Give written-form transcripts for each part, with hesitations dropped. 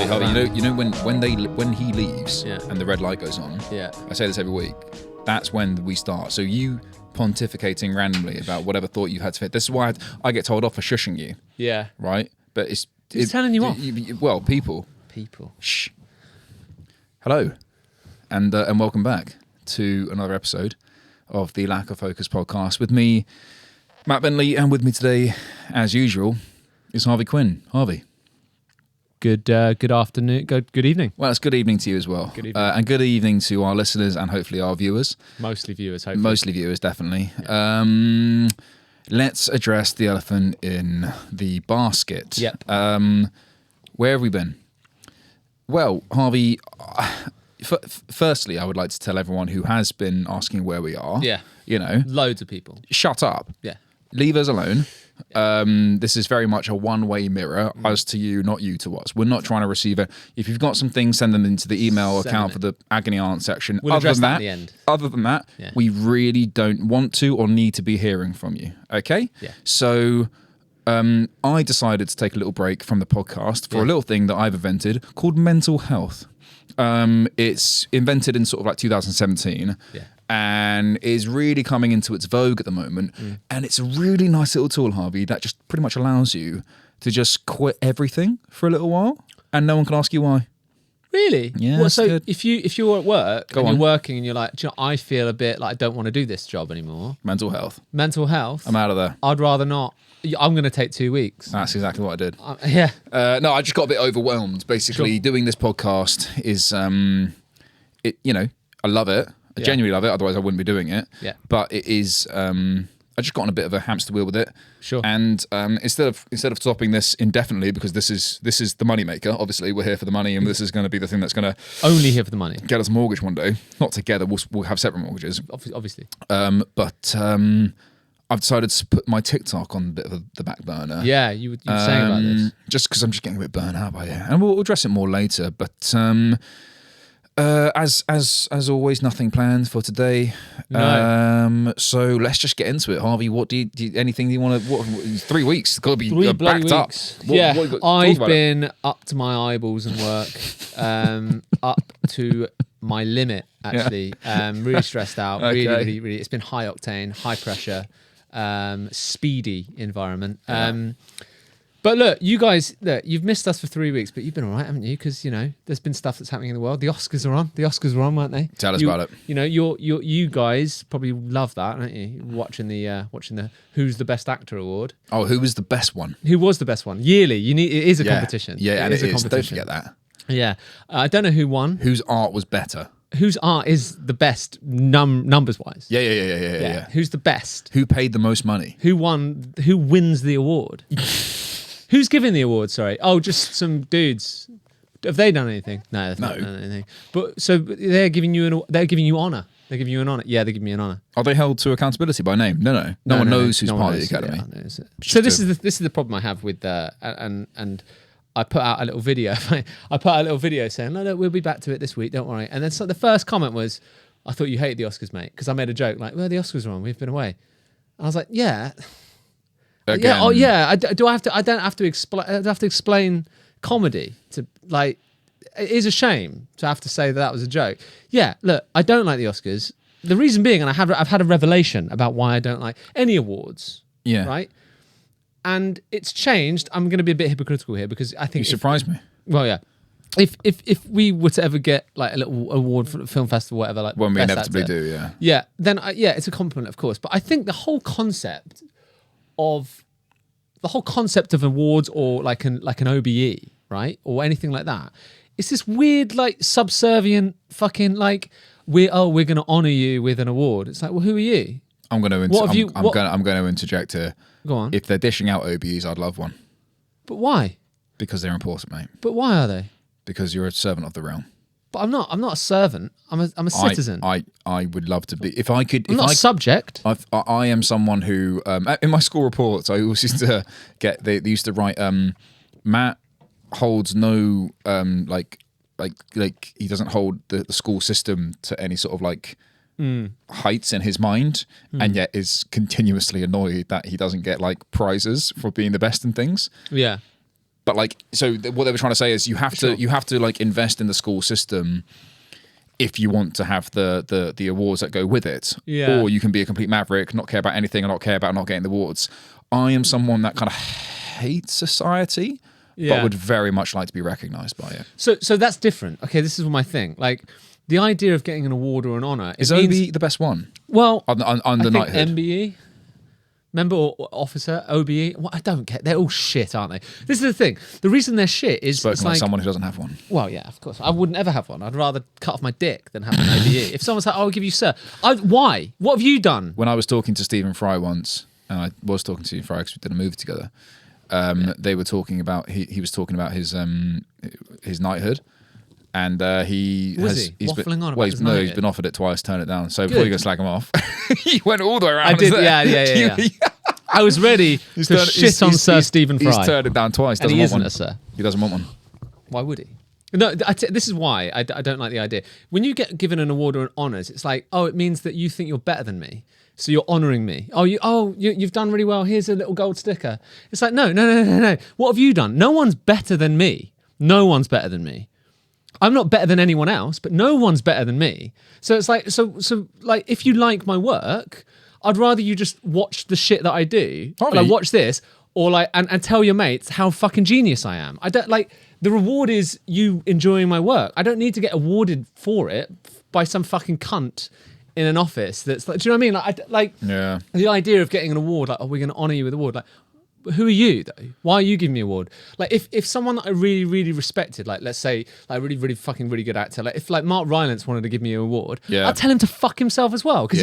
Harvey, you know when he leaves and the red light goes on. Yeah. I say this every week. That's when we start. So you pontificating randomly about whatever thought you had to fit. This is why I get told off for shushing you. Yeah. Right. But it's telling you off. Well, people. Shh. Hello, and welcome back to another episode of the Lack of Focus podcast with me, Matt Bentley, and with me today, as usual, is Harvey Quinn. Harvey. Good afternoon. Good evening. Well, it's good evening to you as well. Good evening. And good evening to our listeners and hopefully our viewers. Mostly viewers, hopefully. Mostly viewers, definitely. Yeah. Let's address the elephant in the basket. Yep. Where have we been? Well, Harvey, firstly, I would like to tell everyone who has been asking where we are. Yeah. You know. Loads of people. Shut up. Yeah. Leave us alone. This is very much a one-way mirror, us to you, not you to us. We're not trying to receive it. If you've got some things, send them into the email account for the Agony Aunt section. We'll address that at the end. Other than that, we really don't want to or need to be hearing from you. Okay? Yeah. So I decided to take a little break from the podcast for a little thing that I've invented called mental health. It's invented in sort of like 2017. Yeah. And is really coming into its vogue at the moment. And it's a really nice little tool, Harvey, that just pretty much allows you to just quit everything for a little while and no one can ask you why. Really? Yeah. Well, so good. if you're at work Go and on. you're working and you're like, do you know, I feel a bit like I don't want to do this job anymore. Mental health. Mental health. I'm out of there. I'd rather not. I'm going to take 2 weeks. That's exactly what I did. Yeah. No, I just got a bit overwhelmed. Basically, doing this podcast is, I love it. I genuinely love it. Otherwise, I wouldn't be doing it. Yeah. But it is. I just got on a bit of a hamster wheel with it. Sure. And instead of stopping this indefinitely, because this is the moneymaker. Obviously, we're here for the money, and this is going to be the thing that's going to Only here for the money. get us a mortgage one day. Not together. We'll have separate mortgages. Obviously. But I've decided to put my TikTok on a bit of the back burner. Yeah, you were saying about this. Just because I'm just getting a bit burnt out by it, and we'll address it more later. But as always, nothing planned for today. No. So let's just get into it, Harvey. What do you anything you want to? What 3 weeks? It's got to be 3 bloody backed up. weeks. What I've been up to my eyeballs in work, up to my limit. Actually, really stressed out. Okay. Really. It's been high octane, high pressure, speedy environment. But look, you guys, you've missed us for 3 weeks, but you've been all right, haven't you? Because, there's been stuff that's happening in the world. The Oscars are on. The Oscars were on, weren't they? Tell us about it. You guys probably love that, don't you? Watching the Who's the Best Actor award. Oh, who was the best one? Who was the best one? Yearly. It is a competition. Yeah, and it is. Competition. Don't forget that. Yeah. I don't know who won. Whose art was better? Whose art is the best numbers wise? Yeah. Who's the best? Who paid the most money? Who won? Who wins the award? Who's giving the award? Sorry. Oh, just some dudes. Have they done anything? No, they've not done anything. But so they're giving you honor. They're giving you an honor. Yeah, they're giving me an honor. Are they held to accountability by name? No. No one knows who's part of the academy. Yeah, so this is the problem I have with and I put out a little video. I put out a little video saying, no, we'll be back to it this week. Don't worry. And then the first comment was, I thought you hated the Oscars, mate, because I made a joke like, well, the Oscars are on. We've been away. And I was like, yeah. Again. Yeah. Oh, yeah. I don't have to explain. I have to explain comedy to like. It is a shame to have to say that was a joke. Yeah. Look, I don't like the Oscars. The reason being, and I've had a revelation about why I don't like any awards. Yeah. Right. And it's changed. I'm going to be a bit hypocritical here because I think You surprised me. Well, yeah. If we were to ever get like a little award for the film festival, whatever, like When we best inevitably actor, do, yeah. Yeah. Then it's a compliment, of course. But I think the whole concept of awards or like an OBE, right, or anything like that, it's this weird like subservient fucking like we're going to honor you with an award. It's like, well, who are you? I'm going to interject here. Go on. If they're dishing out OBEs, I'd love one. But why? Because they're important, mate. But why are they? Because you're a servant of the realm. But I'm not a servant. I'm a citizen. I would love to be. If I could, I'm not a subject. I am someone who, in my school reports, I always used to get. They used to write, Matt holds no, like he doesn't hold the school system to any sort of like heights in his mind, and yet is continuously annoyed that he doesn't get like prizes for being the best in things. Yeah. But like, so what they were trying to say is you have to like invest in the school system if you want to have the awards that go with it. Yeah. Or you can be a complete maverick, not care about anything, and not care about not getting the awards. I am someone that kind of hates society, but would very much like to be recognised by it. So that's different. Okay, this is my thing. Like, the idea of getting an award or an honour is OB the best one? Well, on the knighthood. MBE. Member or officer, OBE. Well, I don't get. They're all shit, aren't they? This is the thing. The reason they're shit is spoken like someone who doesn't have one. Well, yeah, of course. I wouldn't ever have one. I'd rather cut off my dick than have an OBE. If someone's like, "I'll give you sir," why? What have you done? When I was talking to Stephen Fry once, and I was talking to Stephen Fry because we did a movie together. They were talking about he was talking about his knighthood. And he's waffling on about his he's been offered it twice, turned it down. So before you go slag him off, he went all the way around. I did, yeah. I was ready to shit on Sir Stephen Fry. He's turned it down twice. And he isn't a sir. He doesn't want one. Why would he? No, this is why I don't like the idea. When you get given an award or an honours, it's like, oh, it means that you think you're better than me. So you're honouring me. You've done really well. Here's a little gold sticker. It's like, no. What have you done? No one's better than me. No one's better than me. I'm not better than anyone else, but no one's better than me. So it's like, so like, if you like my work, I'd rather you just watch the shit that I do. Like, watch this, or like, and tell your mates how fucking genius I am. I don't like, the reward is you enjoying my work. I don't need to get awarded for it by some fucking cunt in an office. That's like, do you know what I mean? Yeah. The idea of getting an award, like, oh, we're going to honour you with an award, like, who are you though? Why are you giving me an award? Like, if someone that I really, really respected, like, let's say, like, really, really fucking really good actor, like, if like Mark Rylance wanted to give me an award, I'd tell him to fuck himself as well, because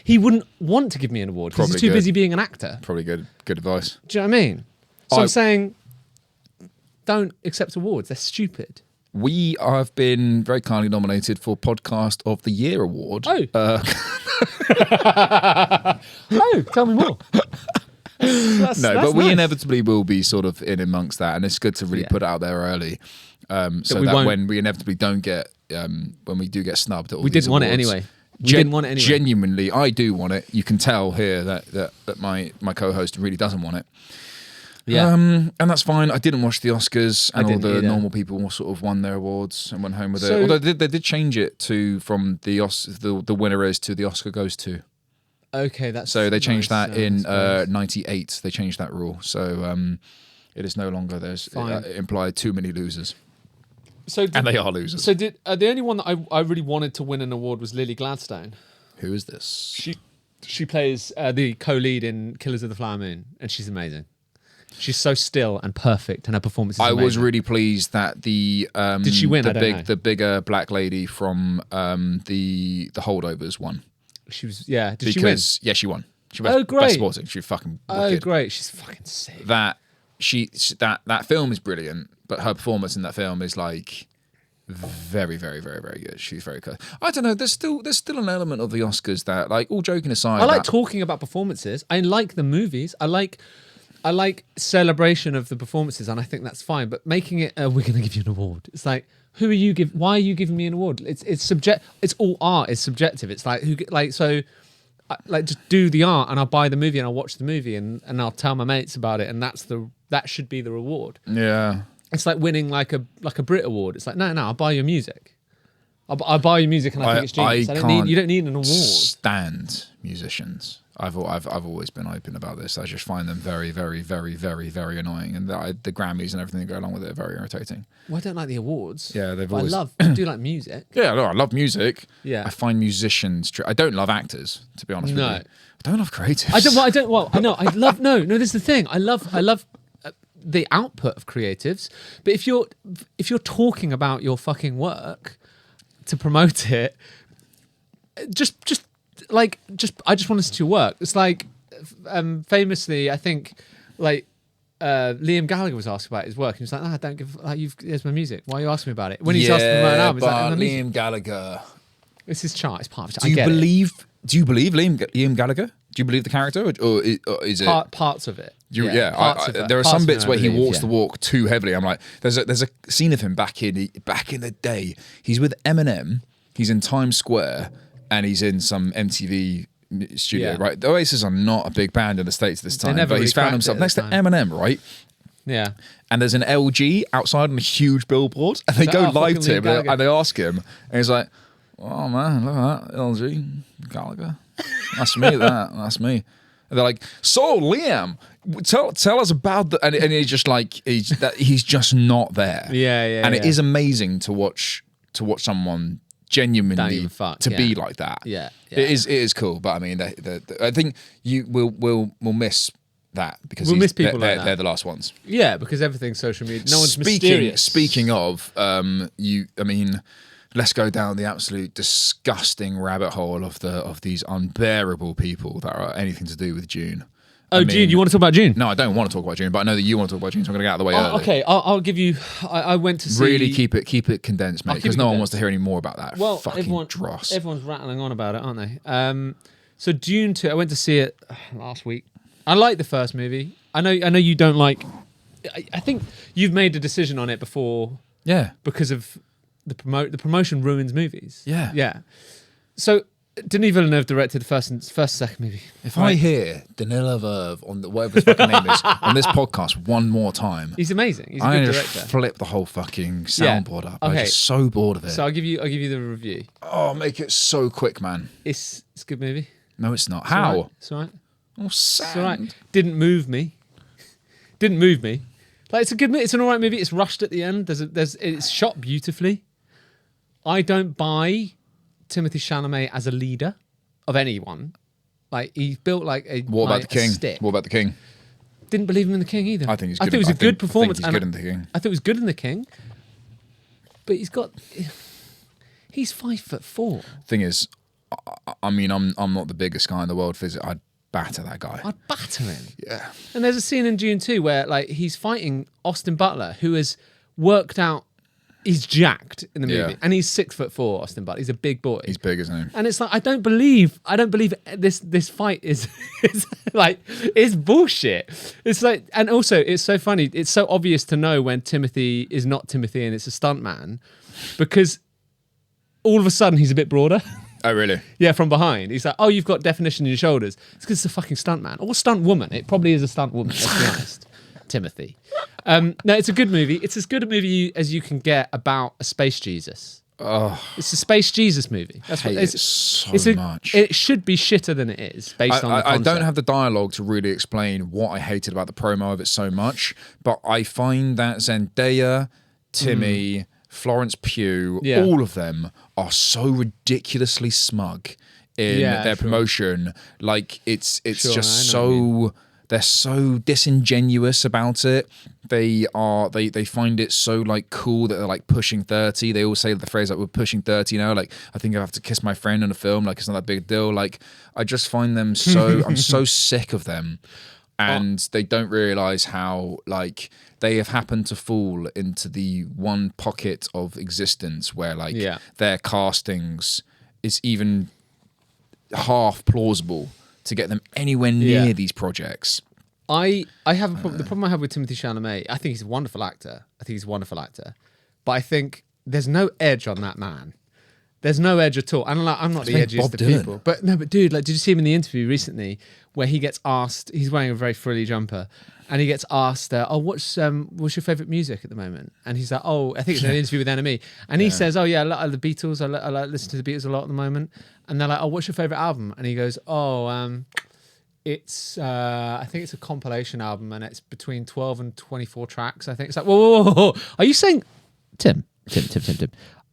he wouldn't want to give me an award because he's too busy being an actor. Probably good advice. Do you know what I mean? So I'm saying, don't accept awards. They're stupid. We have been very kindly nominated for Podcast of the Year award. Oh, tell me more. But we inevitably will be sort of in amongst that, and it's good to really put it out there early, so that when we inevitably don't get, when we do get snubbed at all, we didn't want it anyway. Didn't want it anyway. Genuinely, I do want it. You can tell here that my co-host really doesn't want it. Yeah, and that's fine. I didn't watch the Oscars, and all the normal people sort of won their awards and went home with it. Although they did change it from the winner is to the Oscar goes to. Okay, that's so they changed that in '98. They changed that rule, so it is no longer there's implied too many losers. And they are losers. So the only one that I really wanted to win an award was Lily Gladstone. Who is this? She plays the co-lead in Killers of the Flower Moon, and she's amazing. She's so still and perfect, and her performance is amazing. I was really pleased that the did she win? The bigger black lady from the Holdovers won. She was Did she win? Yeah, she won. She was great. Best supporting. She was fucking wicked. Oh, great. She's fucking sick. That film is brilliant, but her performance in that film is like very, very, very, very good. She's very good. I don't know. There's still an element of the Oscars that, like, all joking aside, I like talking about performances. I like the movies. I like celebration of the performances, and I think that's fine. But making it, we're going to give you an award. It's like, who are you why are you giving me an award? It's subject. It's all art is subjective. It's like just do the art, and I'll buy the movie, and I'll watch the movie, and I'll tell my mates about it, and that should be the reward. Yeah. It's like winning like a Brit award. It's like, no, I'll buy your music. I'll buy your music, and I think it's genius. You don't need an award. Stand musicians. I've always been open about this. I just find them very, very, very, very, very annoying, and the Grammys and everything that go along with it are very irritating. Well, I don't like the awards. Yeah, I do like music. Yeah, no, I love music. Yeah, I find musicians. I don't love actors, to be honest with you. I don't love creatives. I know. I love. No. This is the thing. I love the output of creatives. But if you're talking about your fucking work to promote it, I just want to see your work. It's like famously, I think, like Liam Gallagher was asked about his work. He was like, "I don't give. Here's my music. Why are you asking me about it?" When he's asked for my album, he's like, Liam Gallagher. It's his chart. It's part of it. Do you believe Liam Gallagher? Do you believe the character, or is it parts of it? There are some bits where he walks the walk too heavily. I'm like, there's a scene of him back in the day. He's with Eminem. He's in Times Square, and he's in some MTV studio. Right, the Oasis are not a big band in the States this time, but he's found himself next to Eminem. Right, Yeah. And there's an LG outside on a huge billboard, and they go live to him and they ask him, and he's like, "Oh man, look at that LG Gallagher. That's me. That's me." And they're like, "So Liam, tell us about the," and he's just like he's just not there. Yeah. And it is amazing to watch someone genuinely be like that. Yeah. It is cool. But I mean, I think we'll miss that because we'll miss people like that. They're the last ones. Yeah, because everything's social media. No one's mysterious. Speaking of, let's go down the absolute disgusting rabbit hole of these unbearable people that are anything to do with Dune. Dune, you want to talk about Dune? No, I don't want to talk about Dune, but I know that you want to talk about Dune, so I'm going to get out of the way early. Okay, I'll give you. I went to see. Really keep it condensed, mate, because no one wants to hear any more about that. Well, fucking dross. Everyone's rattling on about it, aren't they? So Dune 2, I went to see it last week. I liked the first movie. I know you don't like. I think you've made a decision on it before. Yeah. Because of the promotion ruins movies. Yeah. Yeah. So Denis Villeneuve directed the first and second movie. If I hear Denis Villeneuve on whatever his fucking name is on this podcast one more time, he's amazing. He's a I'm good gonna director. Flip the whole fucking soundboard up. Okay. I'm just so bored of it. So I'll give you the review. Oh, make it so quick, man. It's a good movie. No, it's not. How? It's all right. Oh, sand. It's all right. Didn't move me. Like, it's a good movie. It's an all right movie. It's rushed at the end. It's shot beautifully. I don't buy Timothée Chalamet as a leader of anyone. Like, he's built like a What about the King? Stick. What about the King? Didn't believe him in the King either. I think he's good. I think it was a good performance. I think he's good in the King. I thought it was good in the King. But he's 5'4". Thing is, I mean, I'm not the biggest guy in the world physically. I'd batter that guy. I'd batter him. Yeah. And there's a scene in Dune 2 where like he's fighting Austin Butler, who has worked out. He's jacked in the movie, and he's 6'4". Austin Butler. He's a big boy. He's big, isn't he? And it's like I don't believe this fight is is bullshit. It's like, and also it's so funny. It's so obvious to know when Timothy is not Timothy and it's a stuntman, because all of a sudden he's a bit broader. Oh, really? Yeah, from behind. He's like, oh, you've got definition in your shoulders. It's because it's a fucking stuntman. Or stunt woman. It probably is a stunt woman, let's be honest. Timothy. No, it's a good movie. It's as good a movie as you can get about a space Jesus. Oh, It's a space Jesus movie. That's what it so much. It should be shitter than it is, based on the concept. I don't have the dialogue to really explain what I hated about the promo of it so much, but I find that Zendaya, Timmy, Florence Pugh, all of them are so ridiculously smug in their promotion. Like it's just so they're so disingenuous about it. They find it so like cool that they're like pushing 30. They all say the phrase like, we're pushing 30 now. Like, I think I have to kiss my friend in a film. Like, it's not that big a deal. Like, I just find them so I'm so sick of them. And they don't realize how like they have happened to fall into the one pocket of existence where like their castings is even half plausible to get them anywhere near these projects. I have a problem. The problem I have with Timothée Chalamet, I think he's a wonderful actor. But I think there's no edge on that man. There's no edge at all. And I'm not the edgiest of people. But dude, like, did you see him in the interview recently where he gets asked, he's wearing a very frilly jumper, and he gets asked, what's your favourite music at the moment? And he's like, I think it's an interview with NME. And he says, I like the Beatles. I like listen to the Beatles a lot at the moment. And they're like, what's your favourite album? And he goes, it's I think it's a compilation album, and it's between 12 and 24 tracks. I think it's like, whoa. Are you saying, Tim?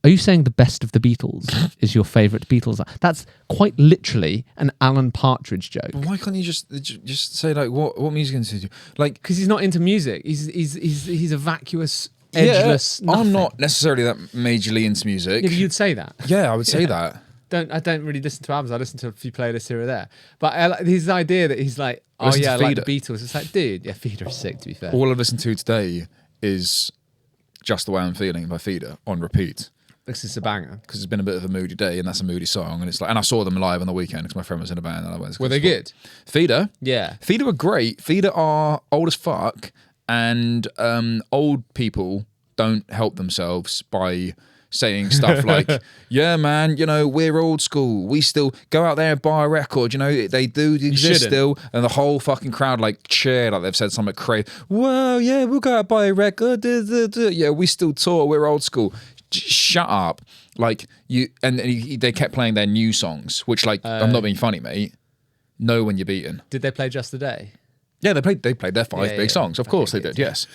Are you saying the best of the Beatles is your favourite Beatles? That's quite literally an Alan Partridge joke. But why can't you just say like what music into? Like, because he's not into music. He's a vacuous, edgeless. I'm not necessarily that majorly into music. Yeah, but you'd say that. Yeah, I would say that. I don't really listen to albums. I listen to a few playlists here or there. But his idea that he's like, I like the Beatles. It's like, dude, Feeder is sick, to be fair. All I've listened to today is Just the Way I'm Feeling by Feeder on repeat. This is a banger. Because it's been a bit of a moody day, and that's a moody song. And it's like, and I saw them live on the weekend because my friend was in a band. And I went. Were they good? Feeder? Yeah. Feeder were great. Feeder are old as fuck, and old people don't help themselves by saying stuff like, yeah, man, you know, we're old school. We still go out there and buy a record. You know, they do exist still. And the whole fucking crowd like cheered like they've said something crazy. Whoa, yeah, we'll go out and buy a record. Yeah, we still tour. We're old school. Shut up. Like, you, and they kept playing their new songs, which, like, I'm not being funny, mate. Know when you're beaten. Did they play Just a Day? Yeah, they played their five big songs. Of course they did, yes.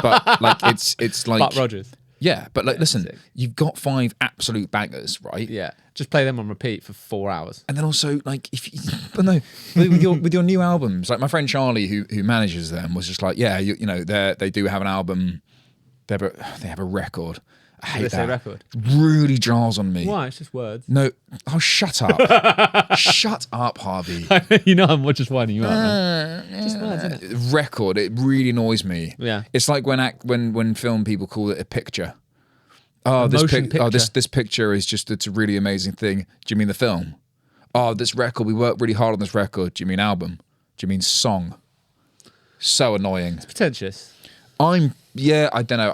But like it's like Buck Rogers. Yeah, but like listen, you've got 5 absolute bangers, right? Yeah. Just play them on repeat for 4 hours. And then also like if you, but no, with your new albums, like my friend Charlie who manages them was just like, yeah, you know, they do have an album, they have a record. I hate that. Say record. Really jars on me. Why? It's just words. No. Oh, shut up. Shut up, Harvey. You know I'm just winding you up, man. Just words, isn't it? Record. It really annoys me. Yeah. It's like when film people call it a picture. Oh, picture. This picture is just, it's a really amazing thing. Do you mean the film? Oh, this record, we worked really hard on this record. Do you mean album? Do you mean song? So annoying. It's pretentious. I don't know.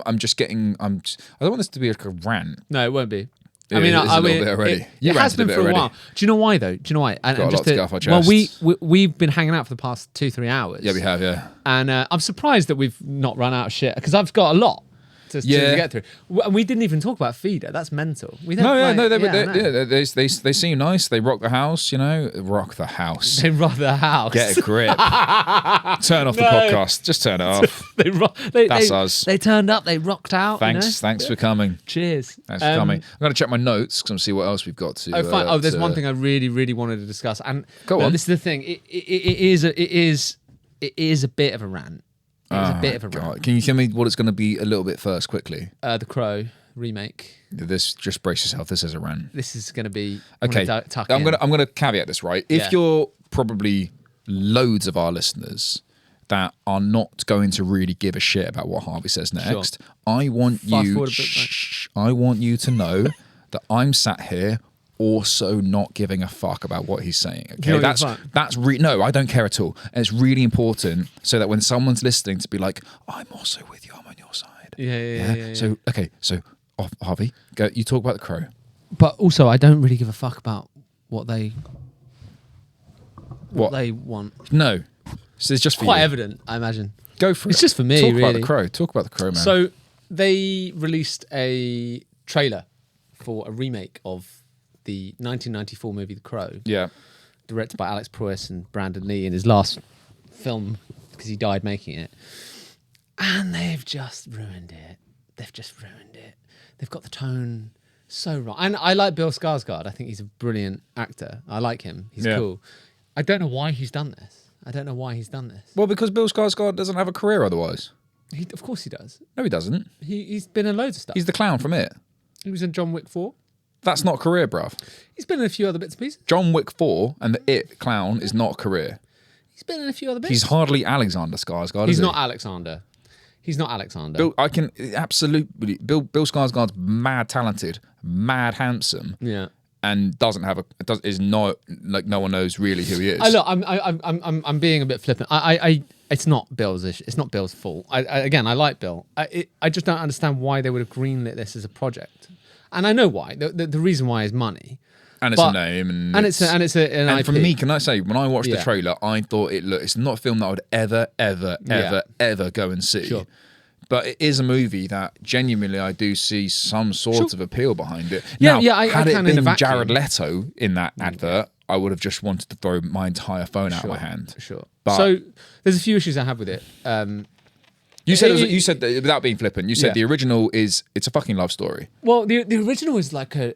I'm just getting. I don't want this to be like a rant. No, it won't be. Yeah, it is a little bit already. It has been for a while. Do you know why though? Do you know why? And Got a lot to go off our chests. Well, we've been hanging out for the past 2-3 hours. Yeah, we have. Yeah. And I'm surprised that we've not run out of shit because I've got a lot to get through. And we didn't even talk about Feeder. That's mental. We don't. They seem nice. They rock the house. You know, rock the house. They rock the house. Get a grip. Turn off the podcast. Just turn it off. That's us. They turned up. They rocked out. Thanks for coming. Cheers. Thanks for coming. I'm going to check my notes because I'm see what else we've got to. Oh, fine. There's one thing I really, really wanted to discuss. And go on. This is the thing. It is a bit of a rant. It is a bit of a rant. Can you tell me what it's going to be a little bit first, quickly? The Crow remake. This, just brace yourself. This is a rant. This is going to be okay. I'm going to caveat this, right? If you're probably loads of our listeners that are not going to really give a shit about what Harvey says next, sure. I want you to know that I'm sat here also not giving a fuck about what he's saying. Okay, no, I don't care at all, and it's really important so that when someone's listening to be like, I'm also with you, I'm on your side. Yeah. So Harvey, go. You talk about the Crow, but also I don't really give a fuck about what they want. No, so it's just for quite you. evident, I imagine. Go for it. It's just for me. Talk really. about the Crow. Talk about the Crow, man. So they released a trailer for a remake of the 1994 movie The Crow. Yeah. Directed by Alex Proyas and Brandon Lee in his last film because he died making it. And they've just ruined it. They've got the tone so wrong. And I like Bill Skarsgård. I think he's a brilliant actor. I like him. He's cool. I don't know why he's done this. Well, because Bill Skarsgård doesn't have a career otherwise. Of course he does. No, he doesn't. He's been in loads of stuff. He's the clown from It. He was in John Wick 4. That's not a career, bruv. He's been in a few other bits and pieces. John Wick 4 and the It clown is not a career. He's been in a few other bits. He's hardly Alexander Skarsgård. He's not Alexander. He's not Alexander. Bill Skarsgård's mad talented, mad handsome. Yeah. And is not like no one knows really who he is. I'm being a bit flippant. It's not Bill's issue. It's not Bill's fault. I like Bill. I just don't understand why they would have greenlit this as a project. And I know why. The reason why is money. And it's a name, and it's an IP. For me, can I say, when I watched the trailer, I thought it's not a film that I would ever go and see. Sure. But it is a movie that genuinely I do see some sort of appeal behind it. Had it been Jared Leto in that advert, I would have just wanted to throw my entire phone out of my hand. Sure. But so there's a few issues I have with it. You said that, without being flippant, you said the original it's a fucking love story. Well, the original is like a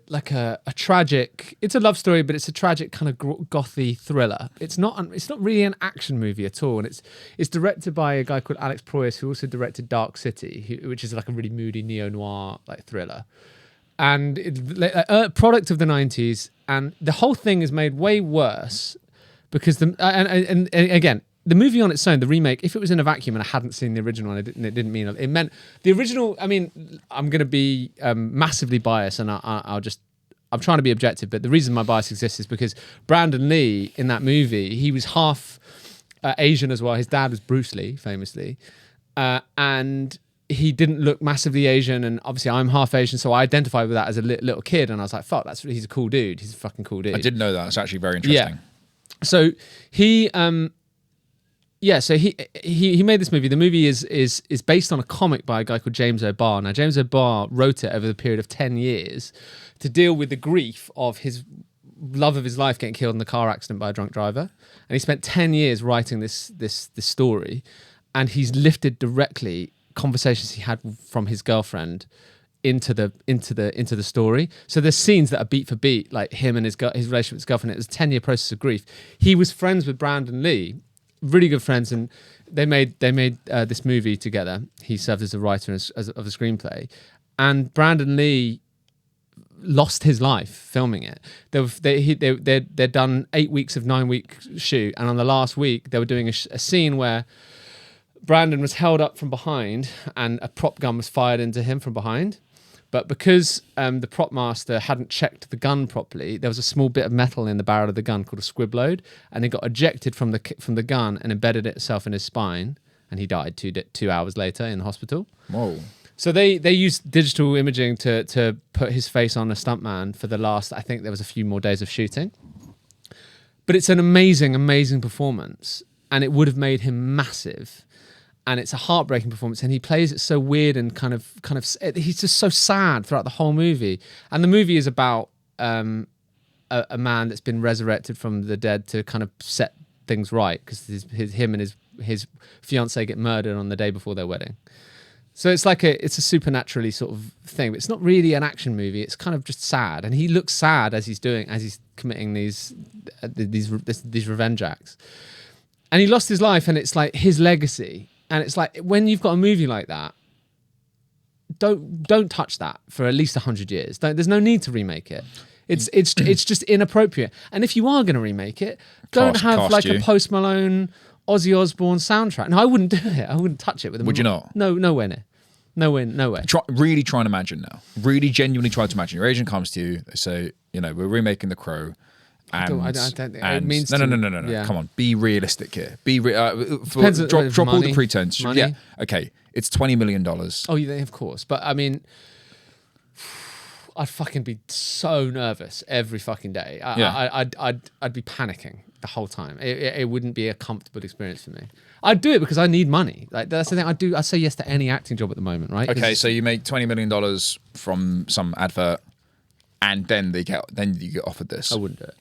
tragic. It's a love story, but it's a tragic kind of gothy thriller. It's not really an action movie at all, and it's directed by a guy called Alex Proyas, who also directed Dark City, which is like a really moody neo noir like thriller, and a product of the 90s. And the whole thing is made way worse because and again. The movie on its own, the remake, if it was in a vacuum and I hadn't seen the original, and it didn't mean it meant the original. I mean, I'm going to be massively biased, and I'm trying to be objective, but the reason my bias exists is because Brandon Lee in that movie, he was half Asian as well. His dad was Bruce Lee, famously, and he didn't look massively Asian, and obviously I'm half Asian, so I identified with that as a little kid, and I was like, fuck, he's a cool dude. He's a fucking cool dude. I didn't know that. It's actually very interesting. Yeah. So he made this movie. The movie is based on a comic by a guy called James O'Barr. Now, James O'Barr wrote it over the period of 10 years to deal with the grief of his love of his life getting killed in a car accident by a drunk driver. And he spent 10 years writing this story, and he's lifted directly conversations he had from his girlfriend into the story. So there's scenes that are beat for beat, like him and his relationship with his girlfriend. It was a 10-year process of grief. He was friends with Brandon Lee, really good friends, and they made this movie together. He served as a writer of the screenplay, and Brandon Lee lost his life filming it. They'd done 8 weeks of 9-week shoot, and on the last week they were doing a scene where Brandon was held up from behind and a prop gun was fired into him from behind. But because the prop master hadn't checked the gun properly, there was a small bit of metal in the barrel of the gun called a squib load, and it got ejected from the gun and embedded itself in his spine, and he died 2 hours later in the hospital. Whoa. So they used digital imaging to put his face on a stuntman for the last, I think there was a few more days of shooting. But it's an amazing, amazing performance, and it would have made him massive. And it's a heartbreaking performance, and he plays it so weird and kind of. He's just so sad throughout the whole movie. And the movie is about a man that's been resurrected from the dead to kind of set things right, because him and his fiancée get murdered on the day before their wedding. So it's like it's a supernaturally sort of thing, but it's not really an action movie. It's kind of just sad, and he looks sad as he's committing these revenge acts. And he lost his life, and it's like his legacy. And it's like, when you've got a movie like that, don't touch that for at least 100 years. There's no need to remake it. It's just inappropriate. And if you are going to remake it, don't have like a Post Malone, Ozzy Osbourne soundtrack. No, I wouldn't do it. I wouldn't touch it with a. Would you not? No, nowhere near. Nowhere. Really try and imagine now. Really genuinely try to imagine. Your agent comes to you. They say, we're remaking The Crow. And, I don't think it means no. Yeah. Come on, be realistic here. Depends drop all money, the pretense. money. Yeah, okay. It's $20 million. Oh, yeah, of course. But I mean, I'd fucking be so nervous every fucking day. I'd be panicking the whole time. It wouldn't be a comfortable experience for me. I'd do it because I need money. Like, that's the thing. I say yes to any acting job at the moment, right? Okay, so you make $20 million from some advert, and then you get offered this. I wouldn't do it.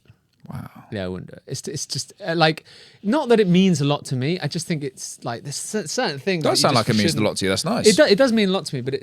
Wow. Yeah, I wouldn't do it. It's just like, not that it means a lot to me. I just think it's like there's certain things. It does sound like it means a lot to you. That's nice. It does mean a lot to me, but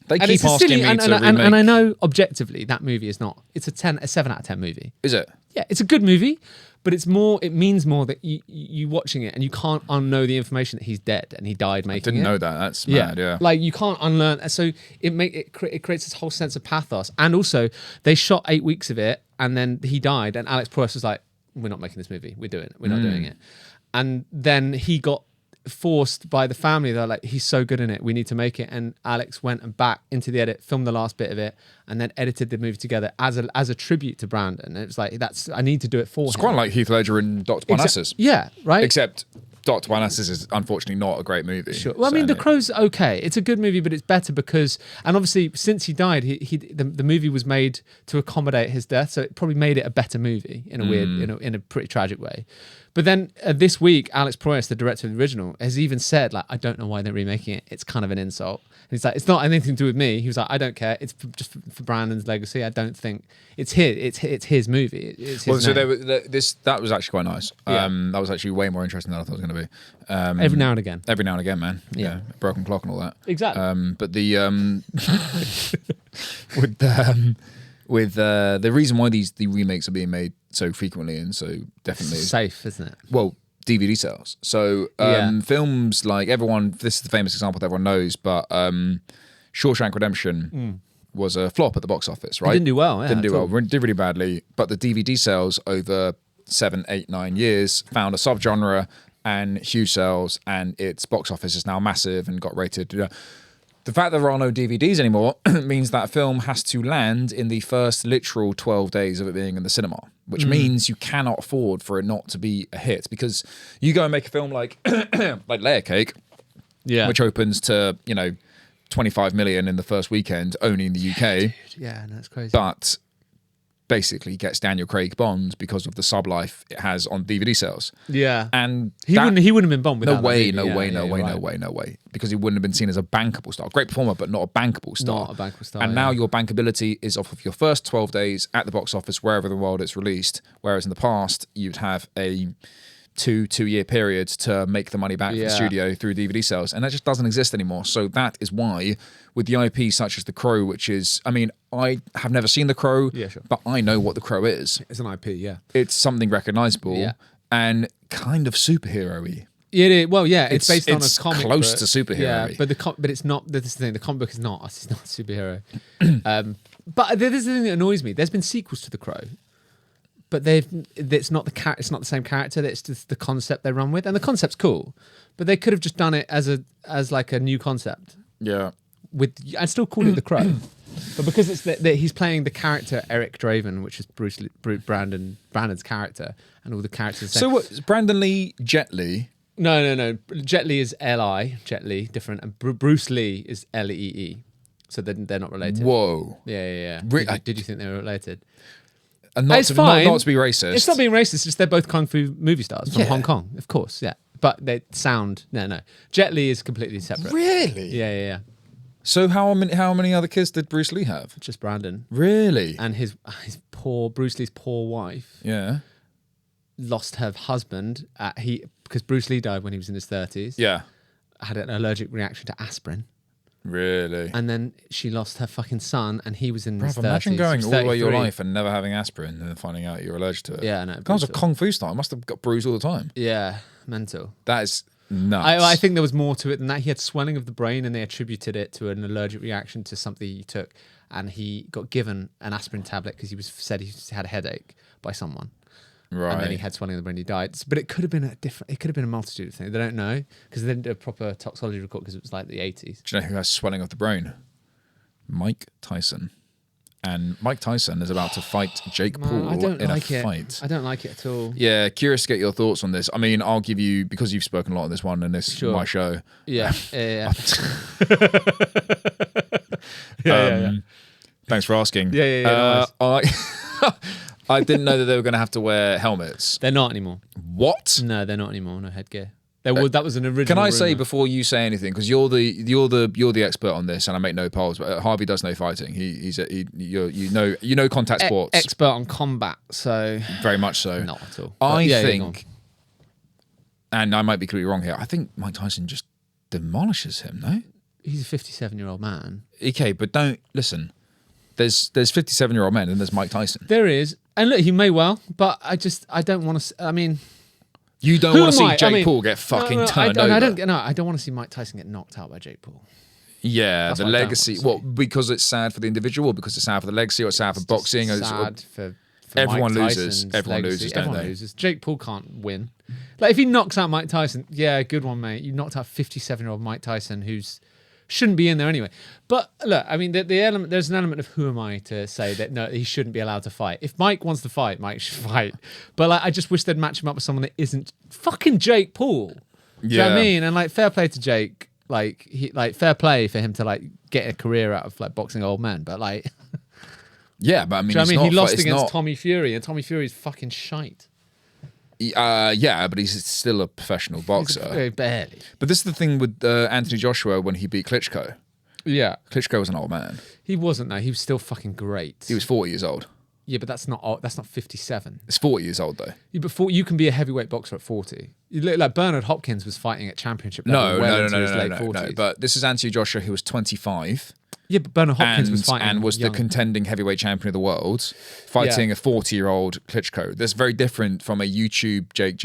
they keep asking me to remake. And I know objectively that movie is not. It's a 7 out of 10 movie. Is it? Yeah, it's a good movie, but it's more. It means more that you watching it and you can't unknow the information that he's dead and he died making it. I didn't know that. That's mad. Yeah. Like, you can't unlearn. So it creates this whole sense of pathos. And also, they shot 8 weeks of it, and then he died, and Alex Proyas was like, "We're not making this movie. We're not doing it." And then he got forced by the family. They're like, "He's so good in it. We need to make it." And Alex went and back into the edit, filmed the last bit of it, and then edited the movie together as a tribute to Brandon. And it was like, I need to do it for him. It's quite like Heath Ledger and Dr. Parnassus. Yeah, right. Except Dr. Parnassus is unfortunately not a great movie. Sure. Well, I mean, The Crow's okay. It's a good movie, but it's better because, and obviously since he died, the movie was made to accommodate his death, so it probably made it a better movie in a weird, in a pretty tragic way. But then this week, Alex Proyas, the director of the original, has even said, like, I don't know why they're remaking it. It's kind of an insult. And he's like, it's not anything to do with me. He was like, I don't care. It's just for Brandon's legacy. I don't think it's his movie. It's his so name. that was actually quite nice. Yeah. That was actually way more interesting than I thought it was going to be. Every now and again. Every now and again, man. Yeah. Broken clock and all that. Exactly. But the with the reason why the remakes are being made so frequently and so definitely It's safe, isn't it? well, DVD sales. So films like this is the famous example that everyone knows, but Shawshank Redemption was a flop at the box office, right? It didn't do well. Yeah, Didn't do well. Did really badly. But the DVD sales over 7, 8, 9 years found a subgenre and huge sales, and its box office is now massive and got rated. The fact there are no DVDs anymore means that a film has to land in the first literal 12 days of it being in the cinema, which means you cannot afford for it not to be a hit, because you go and make a film like Layer Cake, which opens to 25 million in the first weekend only in the UK. Yeah, no, it's crazy. But basically gets Daniel Craig Bond because of the sub life it has on DVD sales. Yeah, and he wouldn't have been Bond without no way, that movie. no way, because he wouldn't have been seen as a bankable star. Great performer, but not a bankable star. Not a bankable star. And now your bankability is off of your first 12 days at the box office wherever in the world it's released. Whereas in the past you'd have a two-year period to make the money back for the studio through DVD sales, and that just doesn't exist anymore. So that is why, with the IP such as The Crow, which is, I mean, I have never seen The Crow, but I know what The Crow is. It's an IP, yeah. It's something recognizable and kind of superhero-y. It is. Well, yeah, it's based on a comic close book. to superhero-y. Yeah, but it's not. This is the thing. The comic book is not. It's not a superhero. But this is the thing that annoys me. There's been sequels to The Crow, but it's not the same character. It's just the concept they run with, and the concept's cool. But they could have just done it as like a new concept. Yeah. I still call it The Crow, but because it's he's playing the character Eric Draven, which is Brandon's character, and all the characters. So what? Brandon Lee, Jet Li. No. Jet Li is L-I, Jet Li, different, and Bruce Lee is L-E-E. So they're not related. Whoa. Yeah. Did you think they were related? And not to be racist. It's not being racist. It's just they're both kung fu movie stars from Hong Kong, of course. Yeah, but they sound no. Jet Li is completely separate. Really? Yeah. So how many other kids did Bruce Lee have? Just Brandon. Really? And his Bruce Lee's poor wife. Yeah. Lost her husband because Bruce Lee died when he was in his 30s. Yeah. Had an allergic reaction to aspirin. Really? And then she lost her fucking son, and he was in his 30s. Imagine going all the way your life and never having aspirin and then finding out you're allergic to it. Yeah, no. Guy's a kung fu star. Must have got bruised all the time. Yeah, mental. That is nuts. I think there was more to it than that. He had swelling of the brain, and they attributed it to an allergic reaction to something he took, and he got given an aspirin tablet because said he had a headache by someone. Right. And then he had swelling of the brain. He died. But it could have been a multitude of things. They don't know because they didn't do a proper toxicology report because it was like the 80s. Do you know who has swelling of the brain? Mike Tyson. And Mike Tyson is about to fight Jake Paul in a fight. I don't like it at all. Yeah, curious to get your thoughts on this. I mean, I'll give you, because you've spoken a lot on this one and this is my show. Yeah. Thanks for asking. Yeah. I didn't know that they were going to have to wear helmets. They're not anymore. What? No, they're not anymore. No headgear. That was an original. Can I say rumor. before you say anything, because you're the expert on this, and I make no polls, but Harvey does know fighting. You know contact sports. Expert on combat, so very much so. Not at all. I think, and I might be completely wrong here. I think Mike Tyson just demolishes him. No, he's a 57-year-old man. Okay, but don't listen. There's 57-year-old men, and there's Mike Tyson. There is, and look, he may well, but I don't want to. I mean. You don't want to see Jake Paul get fucking turned over. I don't want to see Mike Tyson get knocked out by Jake Paul. Yeah, that's the legacy. What? Because it's sad for the individual, or because it's sad for the legacy, or it's sad for boxing. Sad for everyone Mike loses. Tyson's Everyone legacy. loses, don't everyone they? Loses. Jake Paul can't win. Like if he knocks out Mike Tyson, yeah, good one, mate. You knocked out 57-year-old Mike Tyson, who's shouldn't be in there anyway. But look, I mean, the element, there's an element of who am I to say that no, he shouldn't be allowed to fight. If Mike wants to fight, Mike should fight. But like, I just wish they'd match him up with someone that isn't fucking Jake Paul. Do you know what I mean? And like, fair play to Jake. Fair play for him to like get a career out of like boxing old men. But like, yeah, but I mean, he lost against Tommy Fury, and Tommy Fury's fucking shite. Yeah, but he's still a professional boxer. Barely. But this is the thing with Anthony Joshua when he beat Klitschko. Yeah. Klitschko was an old man. He wasn't, though. He was still fucking great. He was 40 years old. Yeah, but that's not 57. It's 40 years old, though. Yeah, but you can be a heavyweight boxer at 40. You look like Bernard Hopkins was fighting at championship level into his late 40s. No. But this is Anthony Joshua, who was 25. Yeah, but Bernard Hopkins was fighting and was young. the contending heavyweight champion of the world, fighting a 40-year-old Klitschko. That's very different from a YouTube Jake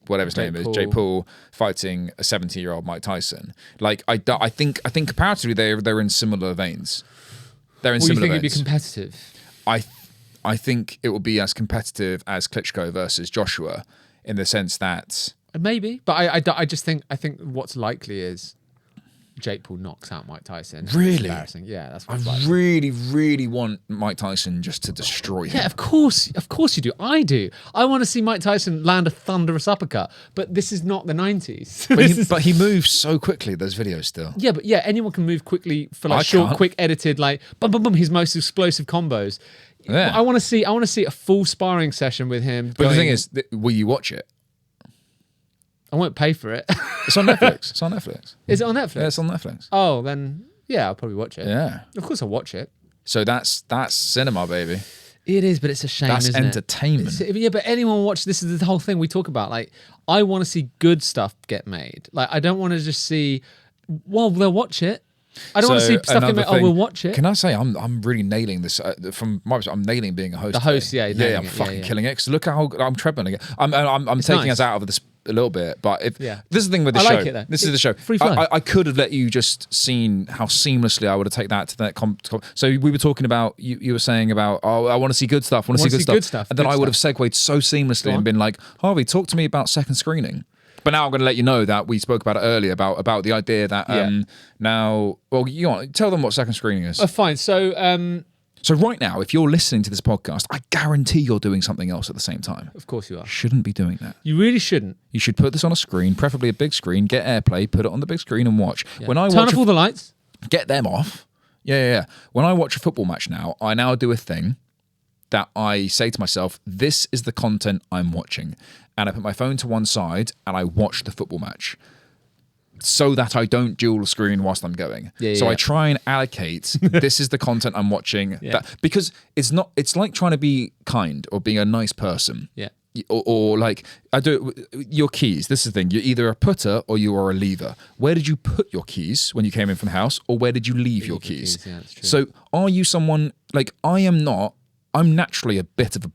whatever his name is, Jake Paul fighting a 70-year-old Mike Tyson. Like I think comparatively they're in similar veins. They're in similar veins. You think it'd be competitive? I think it will be as competitive as Klitschko versus Joshua in the sense that maybe, but I just think what's likely is Jake Paul knocks out Mike Tyson. Really? It's embarrassing. Yeah, that's what I it's like. really, really want Mike Tyson just to destroy him. Yeah, of course you do. I do. I want to see Mike Tyson land a thunderous uppercut, but this is not the 90s. But he moves so quickly, those videos still. Yeah, but anyone can move quickly for like I short, can't. quick edited, like boom, boom, boom, his most explosive combos. Yeah. I want to see a full sparring session with him. But the thing is, will you watch it? I won't pay for it. It's on Netflix. It's on Netflix. Is it on Netflix? Yeah, it's on Netflix. Oh, then yeah, I'll probably watch it. Yeah. Of course I'll watch it. So that's cinema, baby. It is, but it's a shame, That's isn't entertainment. it? Yeah, but anyone watch this is the whole thing we talk about. Like, I want to see good stuff get made. Like, I don't want to just see, well, they'll watch it. I don't want to see stuff get made. Oh, we'll watch it. Can I say I'm really nailing this from my perspective? I'm nailing being a host. The host, today. yeah, I'm fucking killing it. Because look how I'm trebling it. I'm taking nice. us out of this a little bit, but this is the thing with the I show. like it, though. This is the show. Free flow. I could have let you just seen how seamlessly I would have taken that to that. So we were talking about you were saying about I want to see good stuff. I want to see good stuff. And then I would have segued so seamlessly and been like, Harvey, talk to me about second screening. But now I'm going to let you know that we spoke about it earlier about the idea that now, well, you want tell them what second screening is. Fine. So right now, if you're listening to this podcast, I guarantee you're doing something else at the same time. Of course you are. Shouldn't be doing that. You really shouldn't. You should put this on a screen, preferably a big screen, get AirPlay, put it on the big screen and watch. Yeah. When I Turn watch off all the lights. get them off. Yeah. When I watch a football match now, I now do a thing that I say to myself, this is the content I'm watching. And I put my phone to one side and I watch the football match so that I don't dual screen whilst I'm going. So I try and allocate, this is the content I'm watching. Because it's like trying to be kind or being a nice person. Yeah. Or like, I do it, your keys. This is the thing. You're either a putter or you are a leaver. Where did you put your keys when you came in from the house? Or where did you leave your keys? Yeah, that's true. So are you someone, like I'm naturally a bit of a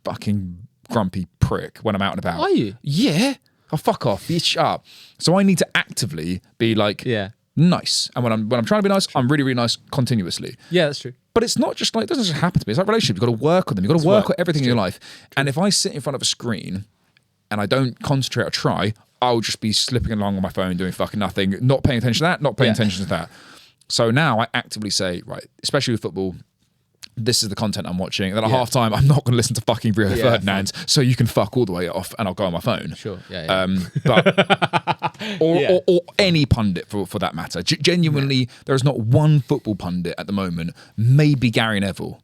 fucking grumpy prick when I'm out and about. Are you? Yeah. Oh, fuck off. Be sharp. So I need to actively be like nice. And when I'm trying to be nice, I'm really, really nice continuously. Yeah, that's true. But it's not just like, it doesn't just happen to me. It's like relationships. You've got to work on them. You've got to work on everything in your life. And if I sit in front of a screen and I don't concentrate or try, I'll just be slipping along on my phone doing fucking nothing, not paying attention to that, not paying attention to that. So now I actively say, right, especially with football, this is the content I'm watching. And then at half time, I'm not going to listen to fucking Rio Ferdinand, so you can fuck all the way off and I'll go on my phone. Sure. Or any pundit for that matter. Genuinely, there is not one football pundit at the moment. Maybe Gary Neville.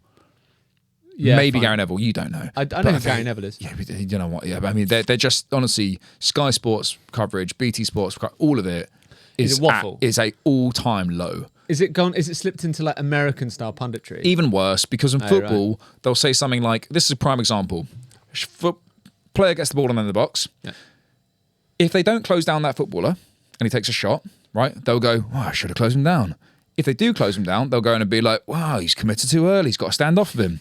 Yeah, maybe Gary Neville. You don't know. I know who Gary Neville is. Yeah, but you know what? Yeah, but I mean, they're just honestly Sky Sports coverage, BT Sports, all of it is waffle? Is a all-time low. Is it slipped into like American style punditry? Even worse, because in football, they'll say something like, this is a prime example. Player gets the ball in the box. Yeah. If they don't close down that footballer and he takes a shot, right, they'll go, I should have closed him down. If they do close him down, they'll go in and be like, wow, he's committed too early. He's got to stand off of him.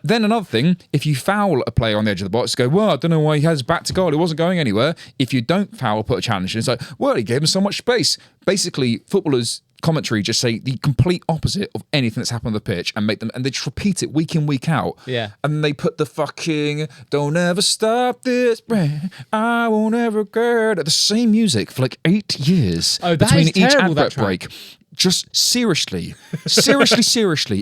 Then another thing, if you foul a player on the edge of the box, go, well, I don't know why he has his back to goal. He wasn't going anywhere. If you don't foul, put a challenge in. It's like, well, he gave him so much space. Basically, footballers' commentary just say the complete opposite of anything that's happened on the pitch and make them, and they just repeat it week in, week out. Yeah. And they put the fucking, don't ever stop this brand, I won't ever get the same music for like 8 years. Oh, that between is terrible, each advert break. Just seriously,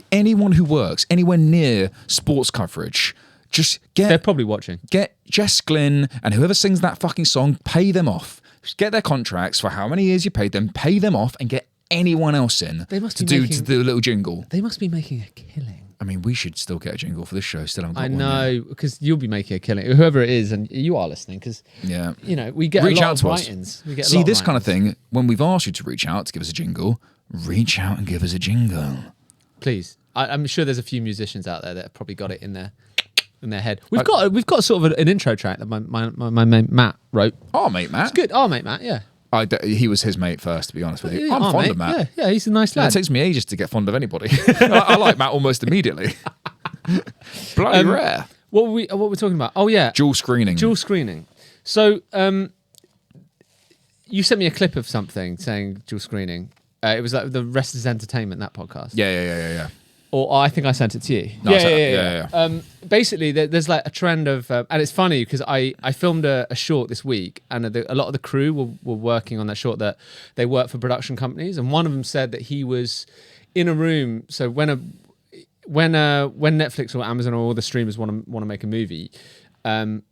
anyone who works anywhere near sports coverage, just they're probably watching. Get Jess Glynn and whoever sings that fucking song, pay them off. Just get their contracts for how many years you paid them, pay them off, and get anyone else in to do a little jingle. They must be making a killing. I mean, we should still get a jingle for this show. Still haven't got I one know, because you'll be making a killing, whoever it is, and you are listening, because you know we get reach a lot out of to us. write-ins. We get See this kind of thing when we've asked you to reach out to give us a jingle. Reach out and give us a jingle, please. I'm sure there's a few musicians out there that have probably got it in their head. We've got sort of an intro track that my mate Matt wrote. Oh, mate Matt. It's good. Oh, mate Matt. Yeah. He was his mate first, to be honest with you. Yeah, I'm fond of Matt. Yeah, he's a nice lad. It takes me ages to get fond of anybody. I like Matt almost immediately. Bloody rare. What were we talking about? Oh yeah, dual screening. So you sent me a clip of something saying dual screening. It was like the Rest is Entertainment, that podcast. Yeah. Or I think I sent it to you. No, yeah. Basically, there's like a trend of, and it's funny because I filmed a short this week, and a lot of the crew were working on that short. That they work for production companies, and one of them said that he was in a room. So when Netflix or Amazon or all the streamers want to make a movie,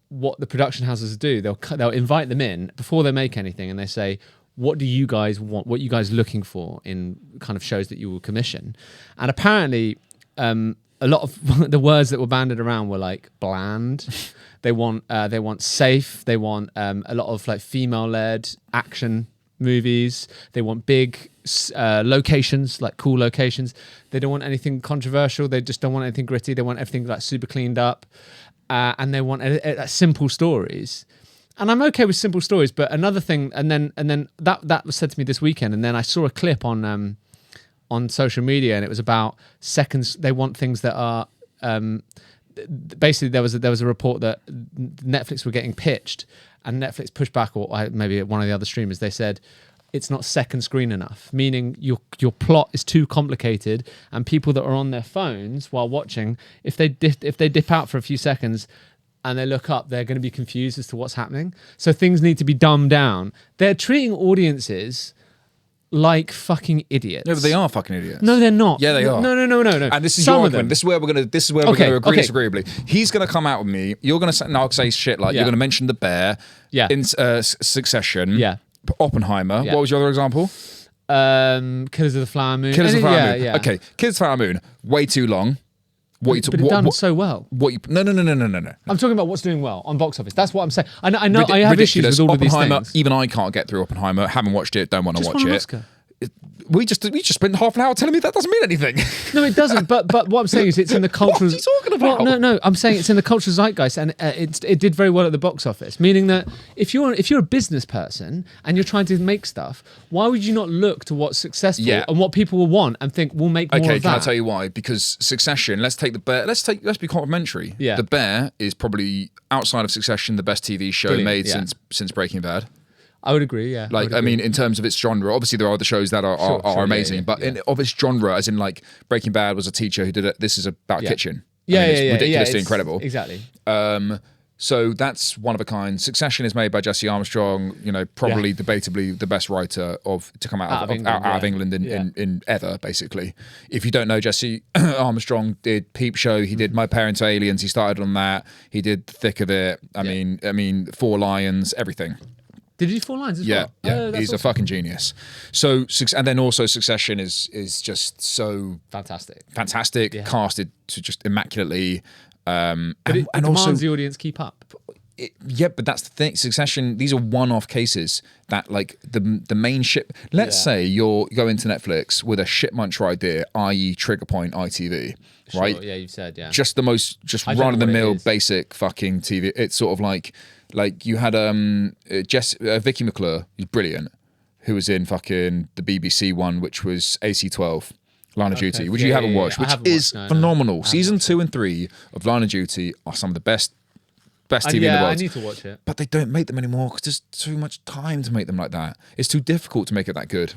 what the production houses do, they'll invite them in before they make anything, and they say, what do you guys want? What are you guys looking for in kind of shows that you will commission? And apparently, a lot of the words that were banded around were like bland. They want safe. They want a lot of like female-led action movies. They want big locations, like cool locations. They don't want anything controversial. They just don't want anything gritty. They want everything like super cleaned up, and they want simple stories. And I'm okay with simple stories, but another thing, and then that was said to me this weekend, and then I saw a clip on social media, and it was about seconds. They want things that are basically there was a report that Netflix were getting pitched, and Netflix pushed back, or maybe one of the other streamers. They said it's not second screen enough, meaning your plot is too complicated, and people that are on their phones while watching, if they dip out for a few seconds and they look up, they're going to be confused as to what's happening. So things need to be dumbed down. They're treating audiences like fucking idiots. No, but they are fucking idiots. No, they're not. Yeah, they are. No. And this is your argument. This is where we're gonna agree disagreeably. He's gonna come out with me. You're gonna say shit like you're gonna mention The Bear. Yeah. In Succession. Yeah. Oppenheimer. Yeah. What was your other example? Killers of the Flower Moon. Killers of the Flower Moon. Yeah. Okay. Killers of the Flower Moon. Way too long. But it's done so well. No. I'm talking about what's doing well on box office. That's what I'm saying. I know I have issues with all of these things. Even I can't get through Oppenheimer. Haven't watched it. Don't want to watch it. Oscar. We just spent half an hour telling me that doesn't mean anything. No, it doesn't. But what I'm saying is it's in the cultural. What are you talking about? Well, no. I'm saying it's in the cultural zeitgeist, and it did very well at the box office. Meaning that if you're a business person and you're trying to make stuff, why would you not look to what's successful and what people will want and think we'll make more of that? Okay, can I tell you why? Because Succession. Let's take The Bear. Let's be complimentary. Yeah. The Bear is probably outside of Succession the best TV show made since Breaking Bad. I would agree, yeah. I mean, in terms of its genre, obviously there are other shows that are amazing, but of its genre, as in like Breaking Bad was a teacher who did it. This is about a kitchen. It's ridiculously incredible. Exactly. So that's one of a kind. Succession is made by Jesse Armstrong, probably debatably the best writer to come out of England in ever, basically. If you don't know, Jesse Armstrong did Peep Show, he did My Parents Are Aliens, he started on that, he did The Thick of It, I mean, Four Lions, everything. Did you do 4 lines as well? Yeah, he's a fucking genius. So, and then also Succession is just so fantastic, casted to just immaculately. But it demands the audience keep up. But that's the thing. Succession, these are one-off cases that like the main ship. Let's say you're going to Netflix with a shipmuncher idea, i.e. Trigger Point ITV, right? Yeah, you've said, yeah. Just the most run-of-the-mill basic fucking TV. It's sort of like you had Vicky McClure, who's brilliant, who was in fucking the BBC one, which was AC12. Line of Duty, which you haven't watched, which is phenomenal. Season 2 and 3 of Line of Duty are some of the best TV in the world. I need to watch it. But they don't make them anymore because there's too much time to make them like that. It's too difficult to make it that good.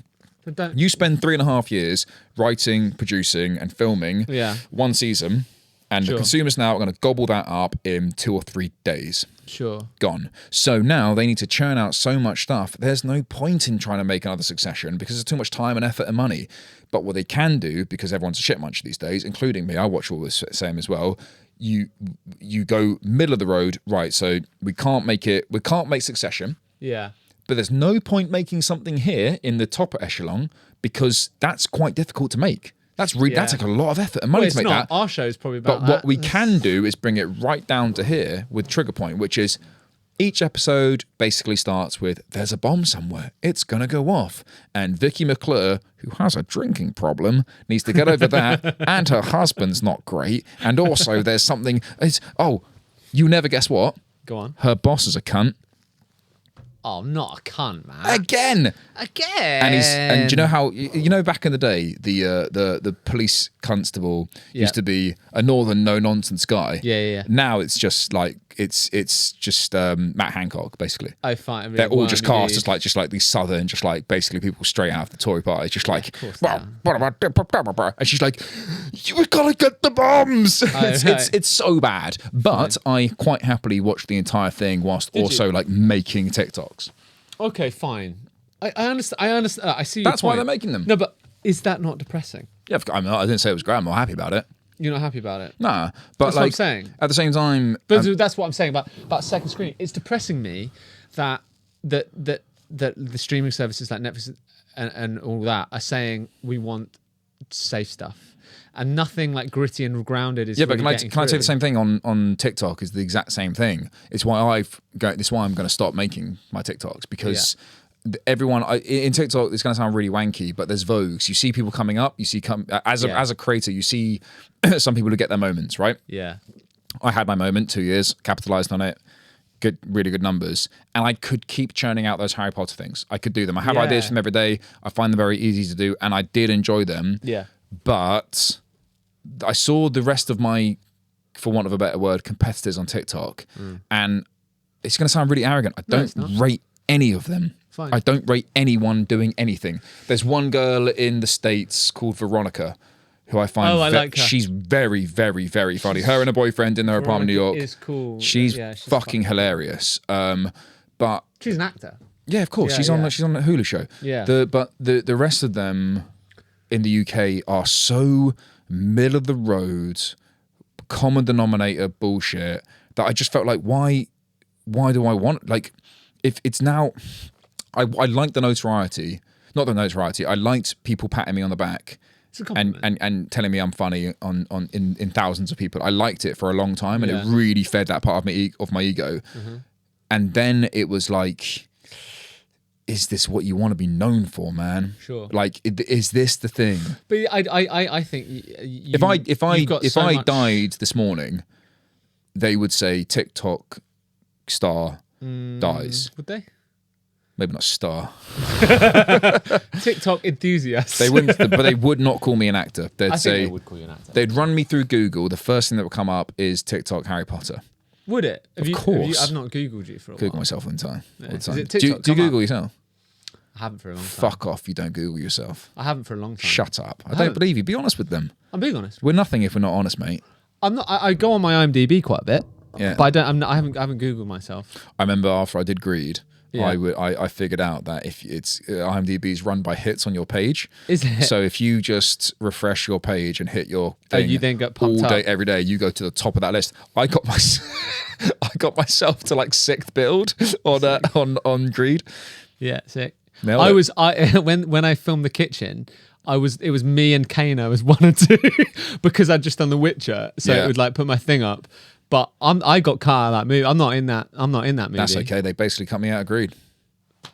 You spend 3.5 years writing, producing, and filming one season, and the consumers now are going to gobble that up in 2 or 3 days. Sure. Gone. So now they need to churn out so much stuff. There's no point in trying to make another Succession because there's too much time and effort and money. But what they can do, because everyone's a shit muncher these days, including me, I watch all this same as well. You go middle of the road, right? So we can't make Succession. Yeah. But there's no point making something here in the top echelon because that's quite difficult to make. That's like a lot of effort and money to make that. Our show's probably about But what we can do is bring it right down to here with Trigger Point, which is each episode basically starts with there's a bomb somewhere. It's going to go off. And Vicky McClure, who has a drinking problem, needs to get over that. And her husband's not great. And also there's something... you never guess what? Go on. Her boss is a cunt. Oh, not a cunt, man. Again. And do you know how back in the day the police constable used to be a northern no nonsense guy. Yeah. Now it's just like it's just Matt Hancock basically. Oh, fine. They're all just cast just like these southern, just like basically people straight out of the Tory party, just like. And she's like, "You gotta get the bombs." It's so bad, but I quite happily watched the entire thing whilst also like making TikToks. Okay, fine. I understand. I see. That's why they're making them. No, but is that not depressing? Yeah, I didn't say it was great. I'm not happy about it. You're not happy about it? Nah, but that's like what I'm saying. At the same time, but that's what I'm saying about second screen. It's depressing me that the streaming services like Netflix and all that are saying we want safe stuff, and nothing like gritty and grounded is. Yeah, really but can I say the same thing on TikTok? Is the exact same thing. It's why This is why I'm going to stop making my TikToks, because. Everyone in TikTok, it's going to sound really wanky, but there's vogues. You see people coming up. You see as a creator, you see some people who get their moments, right? Yeah. I had my moment, 2 years, capitalized on it, really good numbers, and I could keep churning out those Harry Potter things. I could do them. I have ideas from every day. I find them very easy to do, and I did enjoy them. Yeah. But I saw the rest of my, for want of a better word, competitors on TikTok, and it's going to sound really arrogant. I don't rate any of them. Fine. I don't rate anyone doing anything. There's one girl in the States called Veronica, who I find like her. She's very, very, very funny. Her and her boyfriend in their apartment in New York. Is cool. She's fucking hilarious. But she's an actor. Yeah, of course. She's on a Hulu show. Yeah. But the rest of them in the UK are so middle of the road, common denominator bullshit that I just felt like why do I want, like, if it's now. I liked the notoriety, not the notoriety. I liked people patting me on the back and telling me I'm funny in thousands of people. I liked it for a long time, and it really fed that part of my ego. Mm-hmm. And then it was like, is this what you want to be known for, man? Sure. Like, is this the thing? But I think if I died this morning, they would say TikTok star dies. Would they? Maybe not star. TikTok enthusiast. They wouldn't, but they would not call me an actor. They'd I say think they would call you an actor. They'd run me through Google. The first thing that would come up is TikTok Harry Potter. Would it? Of course. I've not Googled you for a while. Google myself all the time. Yeah. All the time. Is it TikTok Do you Google yourself? I haven't for a long time. Fuck off! You don't Google yourself. I haven't for a long time. Shut up! I don't believe you. Be honest with them. I'm being honest. We're nothing if we're not honest, mate. I'm not. I go on my IMDb quite a bit. Yeah. But I haven't Googled myself. I remember after I did Greed. Yeah. I figured out that if it's IMDb is run by hits on your page. Is it? So if you just refresh your page and hit your thing, you then get pumped all day, up. every day, you go to the top of that list. I got myself to like 6th build on Greed. Yeah, sick. Nailed it. When I filmed The Kitchen, it was me and Kano as 1 and 2 because I'd just done The Witcher, so it would like put my thing up. But I got cut out of that movie. I'm not in that movie. That's okay. They basically cut me out of Greed.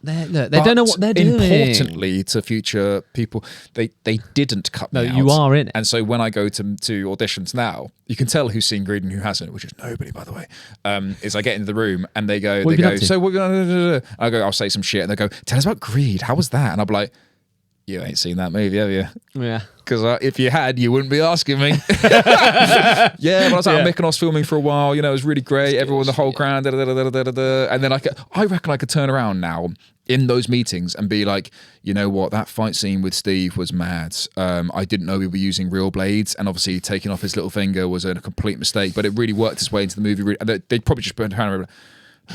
They don't know what they're doing. Importantly, to future people, they didn't cut me out. No, you are in it. And so when I go to auditions now, you can tell who's seen Greed and who hasn't, which is nobody, by the way. Is I get into the room and they go, so we're gonna. I go, I'll say some shit, and they go, tell us about Greed. How was that? And I'll be like, you ain't seen that movie, have you? Yeah. Because if you had, you wouldn't be asking me. Yeah, but I was out in Mykonos filming for a while. You know, it was really great. Everyone, the whole crowd, and then I reckon I could turn around now in those meetings and be like, you know what, that fight scene with Steve was mad. I didn't know we were using real blades, and obviously taking off his little finger was a complete mistake. But it really worked its way into the movie. They'd probably just put around.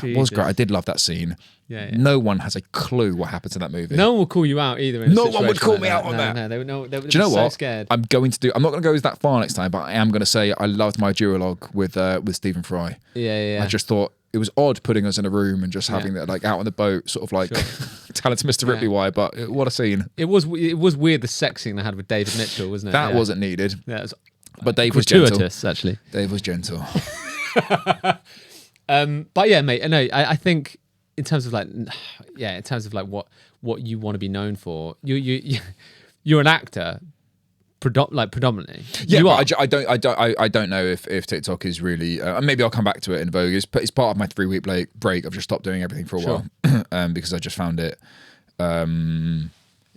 It was great. I did love that scene. Yeah. No one has a clue what happened to that movie. No one will call you out either. No one would call me out on that. No, they would do you know so what? Scared. I'm not going to go that far next time, but I am going to say I loved my duologue with Stephen Fry. Yeah. I just thought it was odd putting us in a room and just having that like out on the boat, sort of like Talent to Mr. Ripley. Why? But what a scene! It was weird, the sex scene they had with David Mitchell, wasn't it? That wasn't needed. Yeah, it was but Dave was gentle. Actually, Dave was gentle. But yeah, mate. No, I think in terms of like what you want to be known for, you're an actor, predominantly. Yeah, you are. but I don't know if TikTok is really. Maybe I'll come back to it in vogue. It's part of my 3-week break. I've just stopped doing everything for a while because I just found it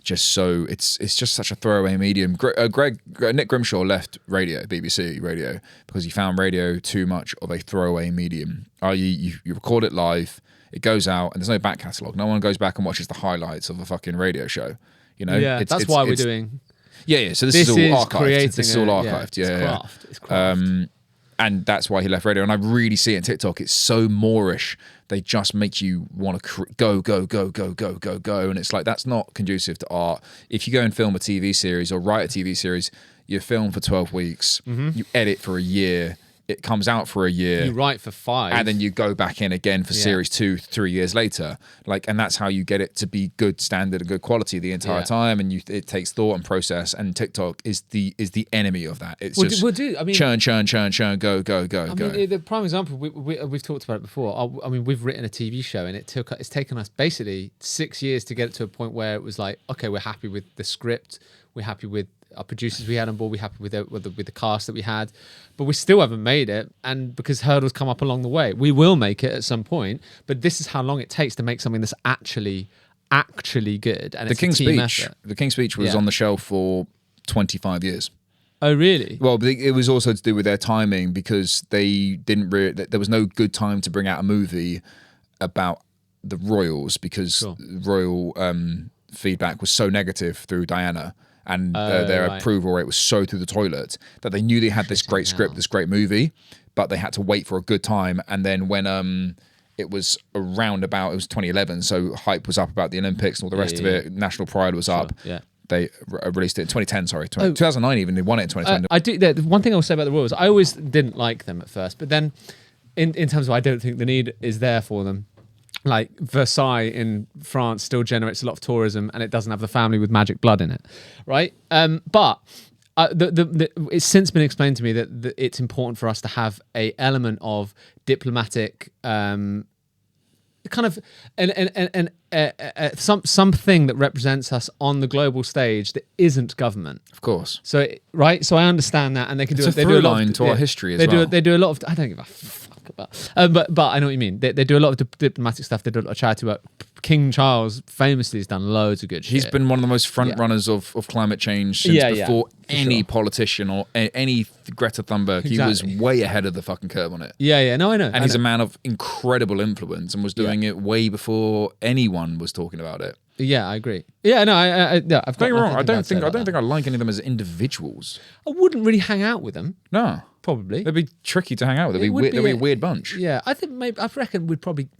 just so it's just such a throwaway medium. Nick Grimshaw left BBC Radio, because he found radio too much of a throwaway medium. You record it live, it goes out, and there's no back catalogue. No one goes back and watches the highlights of a fucking radio show. You know, that's why we're doing. Yeah. So this is all archived. This is all archived. It's craft. And that's why he left radio. And I really see it in TikTok. It's so Moorish. They just make you want to go. And it's like, that's not conducive to art. If you go and film a TV series or write a TV series, you film for 12 weeks, you edit for a year, it comes out for a year. You write for 5. And then you go back in again for series 2, 3 years later. And that's how you get it to be good standard and good quality the entire time. And it takes thought and process. And TikTok is the enemy of that. It's churn, go. The prime example, we've talked about it before. I mean, we've written a TV show, and it's taken us basically 6 years to get it to a point where it was like, okay, we're happy with the script, we're happy with our producers we had on board, we're happy with the cast that we had, but we still haven't made it. And because hurdles come up along the way, we will make it at some point. But this is how long it takes to make something that's actually good. And the King's Speech was on the shelf for 25 years. Oh, really? Well, it was also to do with their timing, because they didn't there was no good time to bring out a movie about the royals, because royal feedback was so negative through Diana. And their approval rate was so through the toilet that they knew they had this great script, this great movie, but they had to wait for a good time. And then when it was it was 2011, so hype was up about the Olympics and all the rest of it, national pride was up. Yeah. They released it in 2010, 2009 even, they won it in 2010. I do. The one thing I'll say about the Royals, I always didn't like them at first, but then in terms of, I don't think the need is there for them. Like Versailles in France still generates a lot of tourism, and it doesn't have the family with magic blood in it, right? But it's since been explained to me that it's important for us to have a element of diplomatic, kind of something that represents us on the global stage that isn't government. Of course. So so I understand that, and they can do. It's a through line to our history as well. They do a lot of. I don't give a fuck about. But I know what you mean. They do a lot of diplomatic stuff. They do a lot of charity work. King Charles famously has done loads of good shit. He's been one of the most front runners of climate change since before any politician or any Greta Thunberg. Exactly. He was way ahead of the fucking curve on it. No, I know. And he's a man of incredible influence and was doing it way before anyone was talking about it. Yeah, I agree. Yeah, no, I've got. Don't get me wrong. I don't think I like any of them as individuals. I wouldn't really hang out with them. No, probably. They'd be tricky to hang out with. They'd be a weird bunch. Yeah, I reckon we'd probably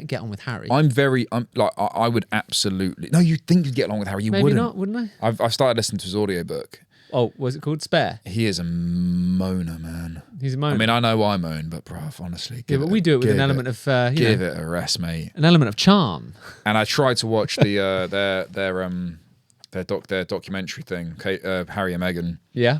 get on with Harry. I would absolutely. No, you'd think you'd get along with Harry. You Maybe not, wouldn't I? I've started listening to his audiobook. Oh, was it called Spare? He is a moaner, man. He's a moaner. I mean, I know I moan, but bruv, honestly, but we do it with an element of give it a rest, mate. An element of charm. And I tried to watch the their documentary thing, Harry and Meghan. Yeah,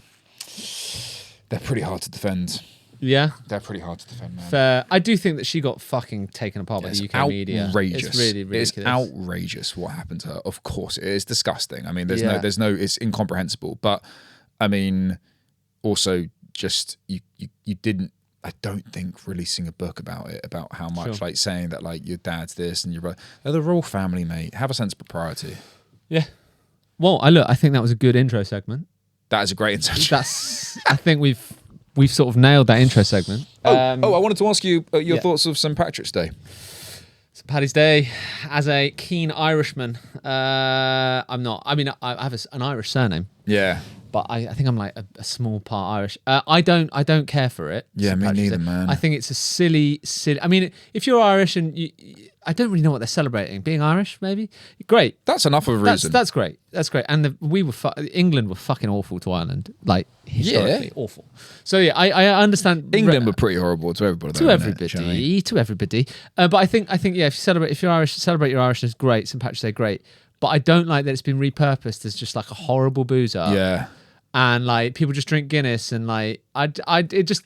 they're pretty hard to defend. Yeah, they're pretty hard to defend, man. Fair. I do think that she got fucking taken apart by the UK media. Outrageous. It's really ridiculous. It's outrageous what happened to her. Of course, it is disgusting. I mean, there's no, it's incomprehensible. But I mean, also just you didn't. I don't think releasing a book about it, about how much, like saying that like your dad's this and your brother, they're the royal family, mate. Have a sense of propriety. Yeah. Well, I think that was a good intro segment. That is a great intro. I think we've sort of nailed that intro segment. I wanted to ask you your thoughts of St. Patrick's Day. St. Paddy's Day, as a keen Irishman, I'm not. I mean, I have an Irish surname. Yeah. But I think I'm like a small part Irish. I don't care for it. Yeah, me neither, man. I think it's a silly. I mean, if you're Irish and I don't really know what they're celebrating. Being Irish, maybe. Great. That's enough of a reason. That's great. That's great. And England were fucking awful to Ireland, like historically awful. So yeah, I understand. England were pretty horrible to everybody. To everybody. But I think yeah, if you're Irish, celebrate your Irishness. Great. St. Patrick's Day, great. But I don't like that it's been repurposed as just like a horrible boozer. Yeah. And like people just drink Guinness and like I just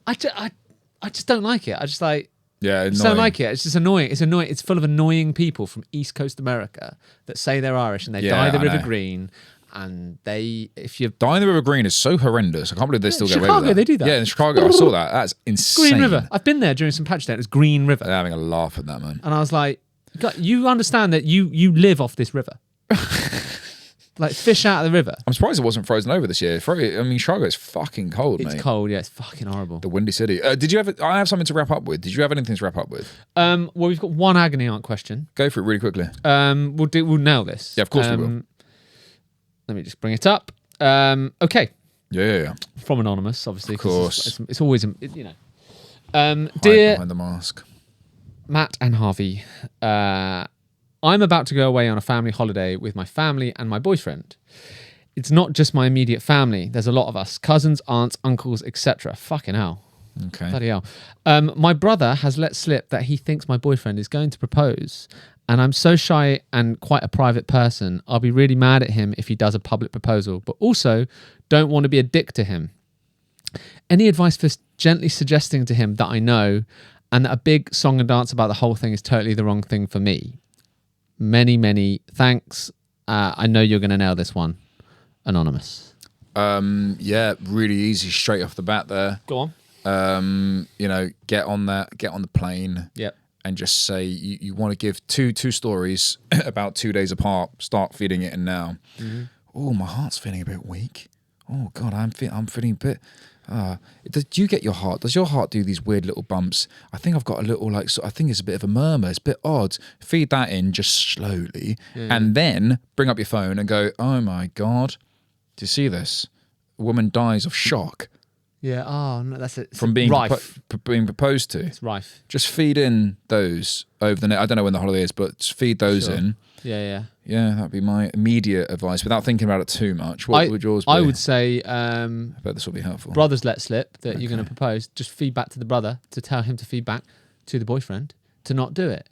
don't like it. I just like just don't like it. It's just annoying. It's annoying. It's full of annoying people from East Coast America that say they're Irish and they dye the river green and if you Dyeing the river green is so horrendous. I can't believe they still get away with Chicago, that. they do that. Yeah, in Chicago, I saw that. That's insane. Green River. I've been there during some patch day. It was Green River, They're having a laugh at that, man. and I was like, God, you understand that you live off this river. Like fish out of the river. I'm surprised it wasn't frozen over this year. I mean, Chicago is fucking cold, mate. It's cold, yeah. It's fucking horrible. The Windy City. Did you have? I have something to wrap up with. Did you have anything to wrap up with? Well, we've got one Agony Aunt question. Go for it really quickly. We'll nail this. Yeah, of course we will. Let me just bring it up. Okay. Yeah. From Anonymous, obviously. Of course. It's always, you know. Hide Dear behind the mask. Matt and Harvey, I'm about to go away on a family holiday with my family and my boyfriend. It's not just my immediate family. There's a lot of us. Cousins, aunts, uncles, etc. Fucking hell. Okay. Bloody hell. My brother has let slip that he thinks my boyfriend is going to propose, and I'm so shy and quite a private person. I'll be really mad at him if he does a public proposal, but also don't want to be a dick to him. Any advice for gently suggesting to him that I know and that a big song and dance about the whole thing is totally the wrong thing for me? Many, many thanks. I know you're going to nail this one. Anonymous. Yeah, really easy straight off the bat there. Go on. Get on the plane. Yep. And just say you want to give two stories about 2 days apart. Start feeding it in now. Mm-hmm. Oh, my heart's feeling a bit weak. Oh God, I'm feeling a bit. Do you get your heart? Does your heart do these weird little bumps? I think I've got a little I think it's a bit of a murmur. It's a bit odd. Feed that in just slowly, and then bring up your phone and go, oh my God, do you see this? A woman dies of shock. Yeah. Oh no, that's it. From being rife. being proposed to. It's rife. Just feed in those over the net. I don't know when the holiday is, but just feed those in. Yeah. Yeah, that'd be my immediate advice without thinking about it too much. What would yours be? I would say, I bet this will be helpful. Brothers let slip that you're going to propose. Just feed back to the brother to tell him to feed back to the boyfriend to not do it.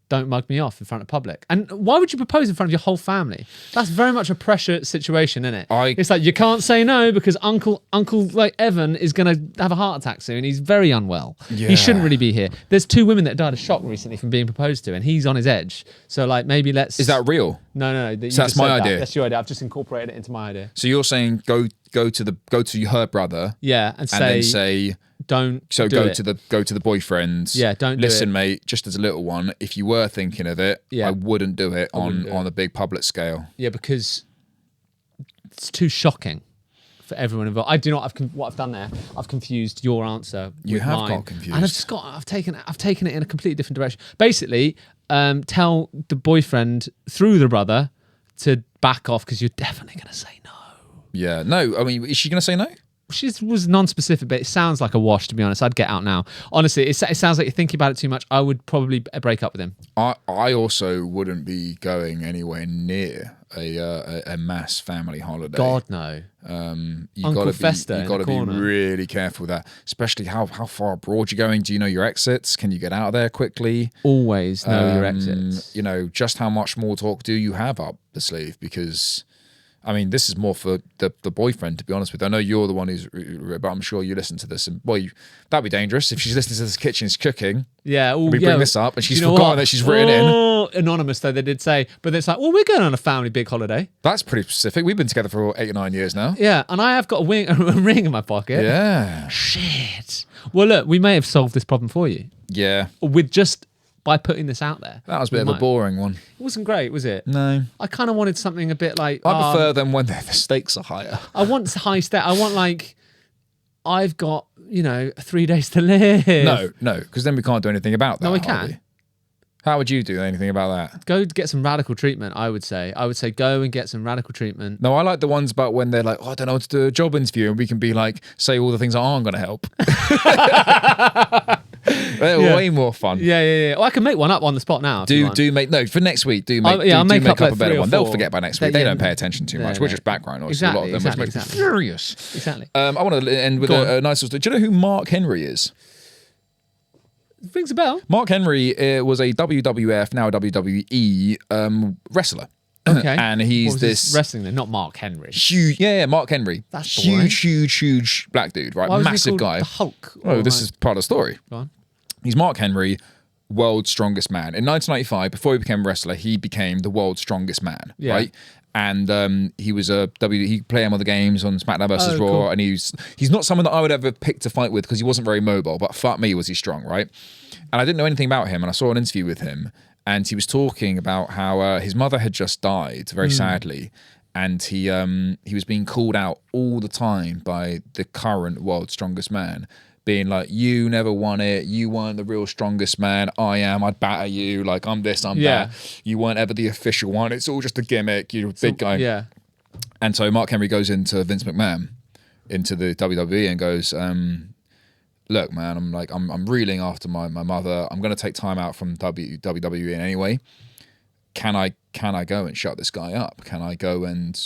Don't mug me off in front of public. And why would you propose in front of your whole family? That's very much a pressure situation, isn't it? It's like you can't say no because Uncle like Evan is going to have a heart attack soon. He's very unwell. Yeah. He shouldn't really be here. There's 2 women that died of shock recently from being proposed to, and he's on his edge. So like maybe let's. Is that real? No. So that's my idea. That's your idea. I've just incorporated it into my idea. So you're saying go to her brother. Yeah, and then say. Don't. So go to the boyfriends. Yeah, don't listen, do it. mate. Just as a little one, if you were thinking of it, I wouldn't do it on a big public scale. Yeah, because it's too shocking for everyone involved. I do not. What I've done there, I've confused your answer. You have mine, got confused, and I've taken it in a completely different direction. Basically, tell the boyfriend through the brother to back off because you're definitely going to say no. Yeah, no. I mean, is she going to say no? She was non-specific, but it sounds like a wash, to be honest. I'd get out now. Honestly, it sounds like you're thinking about it too much. I would probably break up with him. I also wouldn't be going anywhere near a mass family holiday. God, no. You Uncle gotta Fester you got to be really careful with that, especially how far abroad you're going. Do you know your exits? Can you get out of there quickly? Always know your exits. Just how much more talk do you have up the sleeve? Because... I mean, this is more for the boyfriend, to be honest with you. I know you're the one who's, but I'm sure you listen to this. And that'd be dangerous if she's listening to this kitchen's cooking. Yeah, we bring this up and she's forgotten that she's written in. Anonymous, though, they did say, but it's like, well, we're going on a family big holiday. That's pretty specific. We've been together for 8 or 9 years now. Yeah, and I have got a ring in my pocket. Yeah. Shit. Well, look, we may have solved this problem for you. Yeah. With just by putting this out there. That was a bit of a boring one. It wasn't great, was it? No. I kind of wanted something a bit like... I prefer them when the stakes are higher. I want high stakes. I want like, I've got, 3 days to live. No, because then we can't do anything about that. No, we can. How would you do anything about that? Go get some radical treatment, I would say. I would say go and get some radical treatment. No, I like the ones about when they're like, I don't know how to do a job interview, and we can be like, say all the things that aren't going to help. They're way more fun. Yeah. Well, I can make one up on the spot now. For next week. I'll make up a better 3 or one. 4. They'll forget by next week. They don't pay attention too much. We're just background noise. Exactly, a lot of them, which makes me furious. Exactly. I want to end with a nice little story. Do you know who Mark Henry is? Rings a bell. Mark Henry was a WWF, now a WWE wrestler. Okay. And he's this wrestling then, not Mark Henry. Huge, Mark Henry. That's boring. Huge black dude, right? Why was massive he called guy. the Hulk. Oh, this is part of the story. Go on. He's Mark Henry, world's strongest man. In 1995, before he became a wrestler, he became the world's strongest man, right? And he was he played him on the games on SmackDown versus Raw, cool. and he's not someone that I would ever pick to fight with because he wasn't very mobile, but fuck me, was he strong, right? And I didn't know anything about him, and I saw an interview with him, and he was talking about how his mother had just died, very sadly, and he was being called out all the time by the current world's strongest man, being like, you never won it, you weren't the real strongest man, I am, I'd batter you, like I'm this, I'm that, you weren't ever the official one, it's all just a gimmick, you're a big guy. Yeah. And so Mark Henry goes into Vince McMahon, into the WWE, and goes, look, man, I'm reeling after my mother, I'm going to take time out from WWE in any way. Can I go and shut this guy up? Can I go and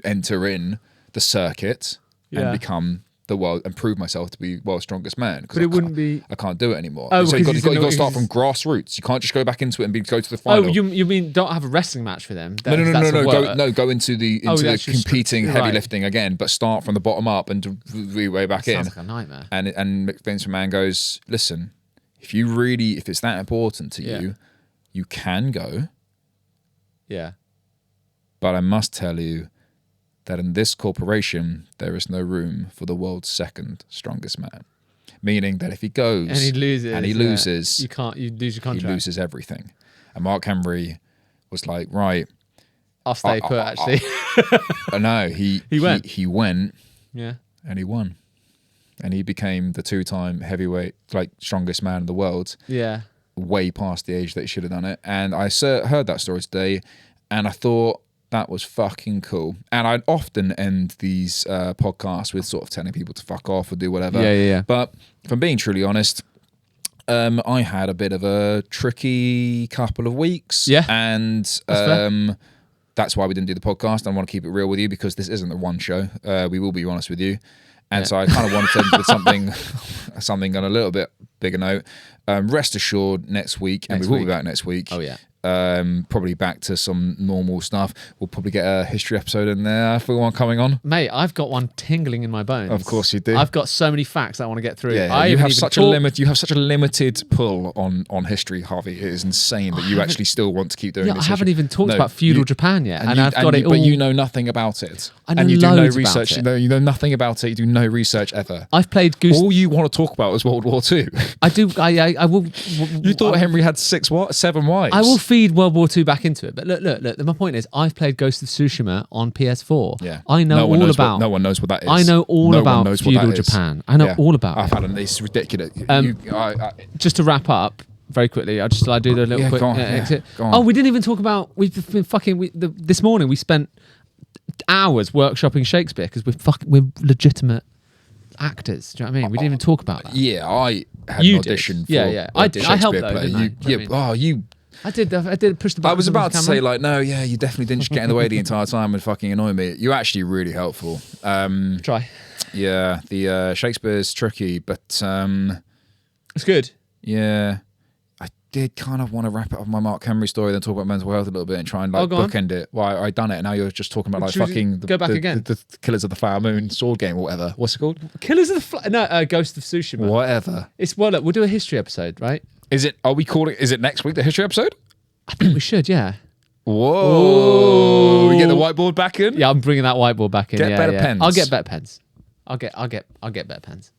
enter in the circuit and become the world and prove myself to be world's strongest man? But it wouldn't be. I can't do it anymore. Oh, so you've got to start he's- from grassroots. You can't just go back into it and go to the final. Oh, you mean don't have a wrestling match for them? No. Go into the that's just- competing heavy right. lifting again, but start from the bottom up and way back in. Sounds like a nightmare. And Vince McMahon goes, listen, if it's that important to you, you can go. Yeah. But I must tell you that in this corporation, there is no room for the world's second strongest man. Meaning that if he goes And he loses. you lose your contract. he loses everything. And Mark Henry was like, right. I'll stay put, actually. No, he went. He went. Yeah. And he won. And he became the 2-time heavyweight, like strongest man in the world. Yeah. Way past the age that he should have done it. And I heard that story today, and I thought that was fucking cool. And I'd often end these podcasts with sort of telling people to fuck off or do whatever. Yeah. But if I'm being truly honest, I had a bit of a tricky couple of weeks. Yeah. And that's why we didn't do the podcast. I want to keep it real with you because this isn't the one show. We will be honest with you. And so I kind of wanted to end with something on a little bit bigger note. Rest assured, next week, and we will be back next week. Oh, yeah. Probably back to some normal stuff. We'll probably get a history episode in there for one coming on. Mate, I've got one tingling in my bones. Of course you do. I've got so many facts I want to get through. Yeah, you have such a limited pull on history, Harvey. It is insane that you actually still want to keep doing this. I haven't even talked about feudal Japan yet, and I've got it all. But you know nothing about it. I know and you do no loads research. about it. You know nothing about it. You do no research ever. I've played Goose. All you want to talk about is World War II. I do. I will. You thought Henry had 7 wives? I will feed World War II back into it. But look. My point is, I've played Ghost of Tsushima on PS4. Yeah. I know all about. No one knows what that is. I know all about feudal is. Japan. I know all about it. It's ridiculous. Just to wrap up very quickly, I'll do the little quick exit. Go on. Oh, we didn't even talk about. We've been fucking. This morning we spent hours workshopping Shakespeare because we're legitimate actors. Do you know what I mean? We didn't even talk about that. Yeah, I had You an audition did. for Yeah. a I Shakespeare helped though, play. didn't I? I did push the button. I was about to camera. say like, no, yeah, you definitely didn't just get in the way the entire time and fucking annoy me. You're actually really helpful. Try. Yeah, the Shakespeare's tricky, but It's good. yeah, I did kind of want to wrap it up my Mark Henry story, then talk about mental health a little bit and try and like go on. bookend it. Well, I done it, and now you're just talking about like Should we fucking go back again? the Killers of the Flower Moon sword game or whatever. What's it called? Killers of the Ghost of Tsushima. Whatever. It's look, we'll do a history episode, right? Is it? Are we calling? Is it next week? The history episode? I think we should, yeah. Whoa! We get the whiteboard back in. Yeah, I'm bringing that whiteboard back in. Get better yeah. pens. I'll get better pens. I'll get better pens.